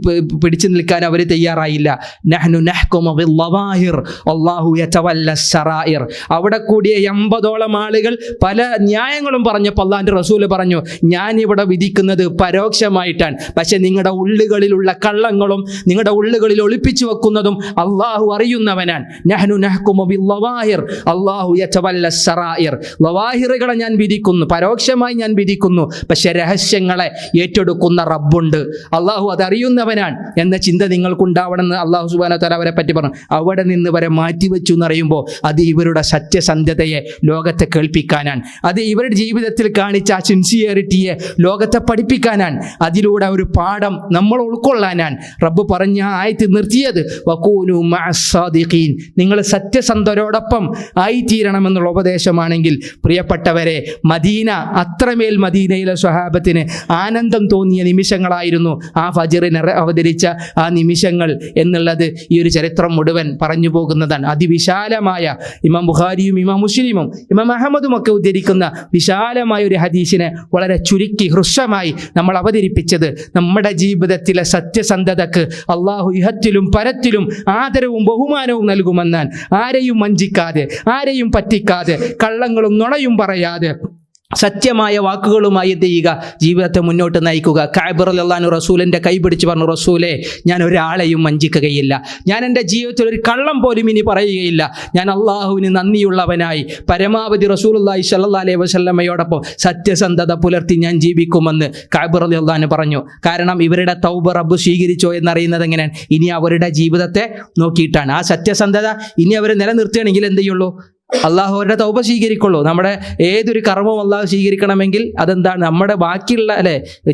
പിടിച്ചു നിൽക്കാൻ അവർ തയ്യാറായില്ല. നഹ്നു നഹ്കുമു ബിൽ-ലവാഹിർ വല്ലാഹു യതവല്ല സറായിർ. അവിടെ കൂടിയ 80ഓളം ആളുകൾ പല ന്യായങ്ങളും പറഞ്ഞപ്പോൾ അല്ലാഹുവിൻ്റെ റസൂൽ പറഞ്ഞു, ഞാൻ ഇവിടെ വിധിക്കുന്നത് പരോക്ഷമായിട്ടാണ്, പക്ഷെ നിങ്ങളുടെ ഉള്ളുകളിലുള്ള കള്ളങ്ങളും നിങ്ങളുടെ ഉള്ളുകളിൽ ഒളിപ്പിച്ചു വെക്കുന്നതും അള്ളാഹു അറിയുന്നവനാണ്. നഹ്നു നഹ്കുമു ബില്ലവാഹിർ അല്ലാഹു യതവല്ല സറായിർ. ലവാഹിറുകളെ ഞാൻ വിധിക്കുന്നു, പരോക്ഷമായി ഞാൻ വിധിക്കുന്നു, പക്ഷെ രഹസ്യങ്ങളെ ഏറ്റെടുക്കുന്ന റബ്ബുണ്ട്, അള്ളാഹു അതറിയുന്നവനാണ് എന്ന ചിന്ത നിങ്ങൾക്കുണ്ടാവണമെന്ന് അള്ളാഹു സുബ്ഹാനഹു വ തആല അവരെ പറ്റി പറഞ്ഞു. അവിടെ നിന്ന് വരെ മാറ്റിവെച്ചു എന്നറിയുമ്പോൾ അത് ഇവരുടെ സത്യസന്ധതയെ ലോകത്തെ കേൾപ്പിക്കാനാണ്, അത് ഇവരുടെ ജീവിതത്തിൽ കാണിച്ച ആ സിൻസിയറിറ്റിയെ ലോകത്തെ പഠിപ്പിക്കാനാണ്, അതിലൂടെ ഒരു പാഠം നമ്മൾ ഉൾക്കൊള്ളാനാണ് റബ്ബ് പറഞ്ഞ ആയത്ത് നിർത്തിയത്. വകൂനു മഅസ്സാദിഖീൻ, നിങ്ങൾ സത്യസന്ധരോടൊപ്പം ആയിത്തീരണമെന്നുള്ള ഉപദേശമാണെങ്കിൽ പ്രിയപ്പെട്ടവരെ, മദീന അത്രമേൽ മദീനയിലെ സ്വഹാബത്തിന് ആനന്ദം തോന്നിയ നിമിഷങ്ങളായിരുന്നു ആ ഫജ്റിനെ അവതരിച്ച ആ നിമിഷങ്ങൾ എന്നുള്ളത് ഈ ഒരു ചരിത്രം മുഴുവൻ പറഞ്ഞു പോകുന്നതാണ്. അതിവിശാലമായ ഇമാം ബുഖാരിയും ഇമാം മുസ്ലിമും ഇമാം അഹമ്മദും ഒക്കെ ഉദ്ധരിക്കുന്ന വിശാലമായ ഒരു ഹദീസിനെ വളരെ ചുരുക്കി ഹ്രസ്വമായി നമ്മൾ അവതരിപ്പിച്ചത് നമ്മുടെ ജീവിതത്തിലെ സത്യസന്ധതക്ക് അള്ളാഹു ഇഹത്തിലും പരത്തിലും ആദരവും ബഹുമാനവും നൽകുമെന്നാണ്. ആരെയും വഞ്ചിക്കാതെ, ആരെയും പറ്റിക്കാതെ, കള്ളങ്ങളും നുണയും പറയാതെ സത്യമായ വാക്കുകളുമായി എന്ത് ചെയ്യുക, ജീവിതത്തെ മുന്നോട്ട് നയിക്കുക. കഅബ് റളിയല്ലാഹു അൻഹു റസൂലിൻ്റെ കൈ പിടിച്ച് പറഞ്ഞു, റസൂലേ, ഞാൻ ഒരാളെയും വഞ്ചിക്കുകയില്ല, ഞാൻ എൻ്റെ ജീവിതത്തിൽ ഒരു കള്ളം പോലും ഇനി പറയുകയില്ല, ഞാൻ അള്ളാഹുവിന് നന്ദിയുള്ളവനായി പരമാവധി റസൂലുള്ളാഹി സ്വല്ലല്ലാഹു അലൈഹി വസല്ലമയോടൊപ്പം സത്യസന്ധത പുലർത്തി ഞാൻ ജീവിക്കുമെന്ന് കഅബ് റളിയല്ലാഹു അൻഹു പറഞ്ഞു. കാരണം ഇവരുടെ തൗബ റബ്ബ് സ്വീകരിച്ചോ എന്നറിയുന്നത് എങ്ങനെയാണ്? ഇനി അവരുടെ ജീവിതത്തെ നോക്കിയിട്ടാണ്. ആ സത്യസന്ധത ഇനി അവർ നിലനിർത്തുകയാണെങ്കിൽ എന്ത് ചെയ്യുള്ളൂ? അള്ളാഹു അവരുടെ തൗബ സ്വീകരിക്കുള്ളൂ. നമ്മുടെ ഏതൊരു കർമ്മവും അള്ളാഹു സ്വീകരിക്കണമെങ്കിൽ അതെന്താണ്? നമ്മുടെ ബാക്കിയുള്ള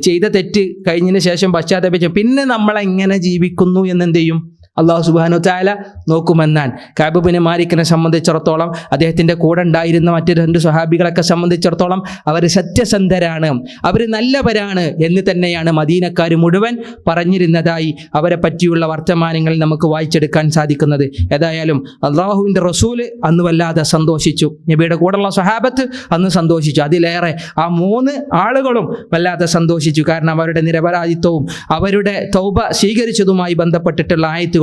ചെയ്ത തെറ്റ് കഴിഞ്ഞതിന് ശേഷം പശ്ചാത്തപിച്ച് പിന്നെ നമ്മളെങ്ങനെ ജീവിക്കുന്നു എന്നെന്ത് ചെയ്യും? അള്ളാഹു സുബ്ഹാനഹു വ തആല നോക്കുമെന്നാണ്. കഅബ് ബിൻ മാലിക്കിനെ സംബന്ധിച്ചിടത്തോളം, അദ്ദേഹത്തിൻ്റെ കൂടെ ഉണ്ടായിരുന്ന മറ്റ് 2 സ്വഹാബികളൊക്കെ സംബന്ധിച്ചിടത്തോളം അവർ സത്യസന്ധരാണ്, അവർ നല്ലവരാണ് എന്ന് തന്നെയാണ് മദീനക്കാർ മുഴുവൻ പറഞ്ഞിരുന്നതായി അവരെ പറ്റിയുള്ള വർത്തമാനങ്ങൾ നമുക്ക് വായിച്ചെടുക്കാൻ സാധിക്കുന്നത്. ഏതായാലും അള്ളാഹുവിൻ്റെ റസൂല് അന്ന് വല്ലാതെ സന്തോഷിച്ചു, നബിയുടെ കൂടെയുള്ള സ്വഹാബത്ത് അന്ന് സന്തോഷിച്ചു, അതിലേറെ ആ 3 ആളുകളും വല്ലാതെ സന്തോഷിച്ചു. കാരണം അവരുടെ നിരപരാധിത്വവും അവരുടെ തൗബ സ്വീകരിച്ചതുമായി ബന്ധപ്പെട്ടിട്ടുള്ള ആയത്തുകളുമാണ്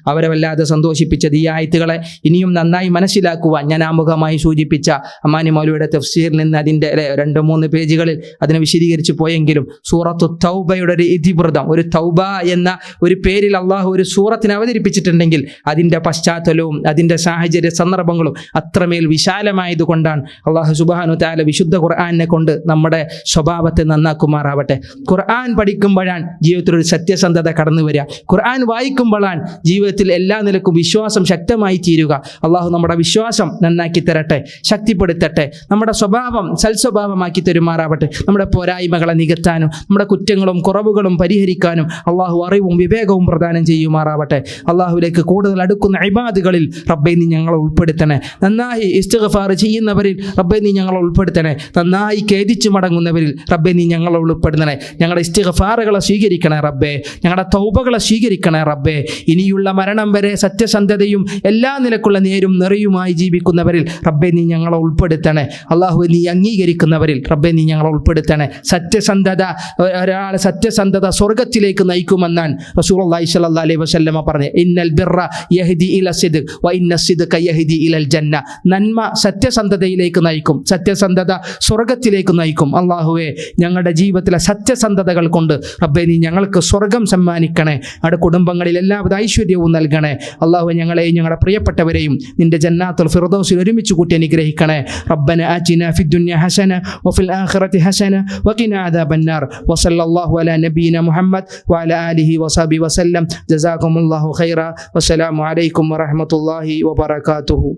അവരെ വല്ലാതെ സന്തോഷിപ്പിച്ചത്. ഈ ആയത്തുകളെ ഇനിയും നന്നായി മനസ്സിലാക്കുവാൻ ഞാൻ ആമുഖമായി സൂചിപ്പിച്ച അമാനി മൗലവിയുടെ തഫ്സീറിൽ നിന്ന് അതിൻ്റെ 2-3 പേജുകളിൽ അതിനെ വിശദീകരിച്ചു പോയെങ്കിലും സൂറത്തു തൗബയുടെ ഒരു ഇതിവൃതം, ഒരു തൗബ എന്ന ഒരു പേരിൽ അള്ളാഹു ഒരു സൂറത്തിനെ അവതരിപ്പിച്ചിട്ടുണ്ടെങ്കിൽ അതിൻ്റെ പശ്ചാത്തലവും അതിൻ്റെ സാഹചര്യ സന്ദർഭങ്ങളും അത്രമേൽ വിശാലമായതുകൊണ്ടാണ് അള്ളാഹു സുബ്ഹാനഹു വ തആല വിശുദ്ധ ഖുർആനെ കൊണ്ട് നമ്മുടെ സ്വഭാവത്തെ നന്നാക്കുമാറാവട്ടെ. ഖുർആൻ പഠിക്കുമ്പോഴാണ് ജീവിതത്തിൽ ഒരു സത്യസന്ധത കടന്നു വരിക. ഖുർആൻ വായിക്കുമ്പോൾ ജീവിതത്തിൽ എല്ലാ നിലക്കും വിശ്വാസം ശക്തമായി തീരുക. അള്ളാഹു നമ്മുടെ വിശ്വാസം നന്നാക്കി തരട്ടെ, ശക്തിപ്പെടുത്തട്ടെ, നമ്മുടെ സ്വഭാവം സൽസ്വഭാവമാക്കി തരുമാറാവട്ടെ. നമ്മുടെ പോരായ്മകളെ നികത്താനും നമ്മുടെ കുറ്റങ്ങളും കുറവുകളും പരിഹരിക്കാനും അള്ളാഹു അറിവും വിവേകവും പ്രദാനം ചെയ്യുമാറാവട്ടെ. അള്ളാഹുവിലേക്ക് കൂടുതൽ അടുക്കുന്ന ഇബാദുകളിൽ റബ്ബേ നീ ഞങ്ങളെ ഉൾപ്പെടുത്തണേ. നന്നായി ഇസ്തിഗ്ഫാർ ചെയ്യുന്നവരിൽ റബ്ബേ നീ ഞങ്ങളെ ഉൾപ്പെടുത്തണേ. നന്നായി ഖേദിച്ചു മടങ്ങുന്നവരിൽ റബ്ബേ നീ ഞങ്ങളെ ഉൾപ്പെടുത്തണേ. ഞങ്ങളുടെ ഇസ്തിഗ്ഫാറുകളെ സ്വീകരിക്കണേ റബ്ബേ, ഞങ്ങളുടെ തൗബകളെ സ്വീകരിക്കണേ റബ്ബേ. ഇനിയുള്ള മരണം വരെ സത്യസന്ധതയും എല്ലാ നിലക്കുള്ള നേരും നിറയുമായി ജീവിക്കുന്നവരിൽ റബ്ബേ നീ ഞങ്ങളെ ഉൾപ്പെടുത്തണേ. അള്ളാഹുവേ നീ അംഗീകരിക്കുന്നവരിൽ റബ്ബേ നീ ഞങ്ങളെ ഉൾപ്പെടുത്തണേ. ഒരാളെ സത്യസന്ധത സ്വർഗത്തിലേക്ക് നയിക്കുമെന്നാണ് റസൂലുള്ളാഹി സ്വല്ലല്ലാഹു അലൈഹി വസല്ലമ പറഞ്ഞു. ഇന്നൽ ബിർറ യഹ്ദി ഇല സിദ്ഖ് വ ഇന്ന സിദ്ഖ യഹ്ദി ഇലൽ ജന്ന. നന്മ സത്യസന്ധതയിലേക്ക് നയിക്കും, സത്യസന്ധത സ്വർഗത്തിലേക്ക് നയിക്കും. അള്ളാഹുവേ ഞങ്ങളുടെ ജീവിതത്തിലെ സത്യസന്ധതകൾ കൊണ്ട് റബ്ബേ നീ ഞങ്ങൾക്ക് സ്വർഗം സമ്മാനിക്കണേ. നമ്മുടെ കുടുംബങ്ങളിൽ എല്ലാവിധ ഐശ്വര്യവും നൽകണേ. അള്ളാഹു ഞങ്ങളെയും ഞങ്ങളുടെ പ്രിയപ്പെട്ടവരെയും നിന്റെ ജന്നാത്തുൽ ഫിർദൗസിൽ ഒരുമിച്ച് കൂട്ടി അനുഗ്രഹിക്കണേ. റബ്ബന ആതിനാ ഫിദ്ദുനിയ ഹസന വഫിൽ ആഖിറതി ഹസന വഖിനാ അദാബന്നാർ. വസല്ലല്ലാഹു അലാ നബിയിന മുഹമ്മദ് വഅലാ ആലിഹി വസഹബിഹി വസല്ലം. ജസാകുമുല്ലാഹു ഖൈറ. വസ്സലാമു അലൈക്കും വറഹ്മത്തുള്ളാഹി വബറകാതുഹു.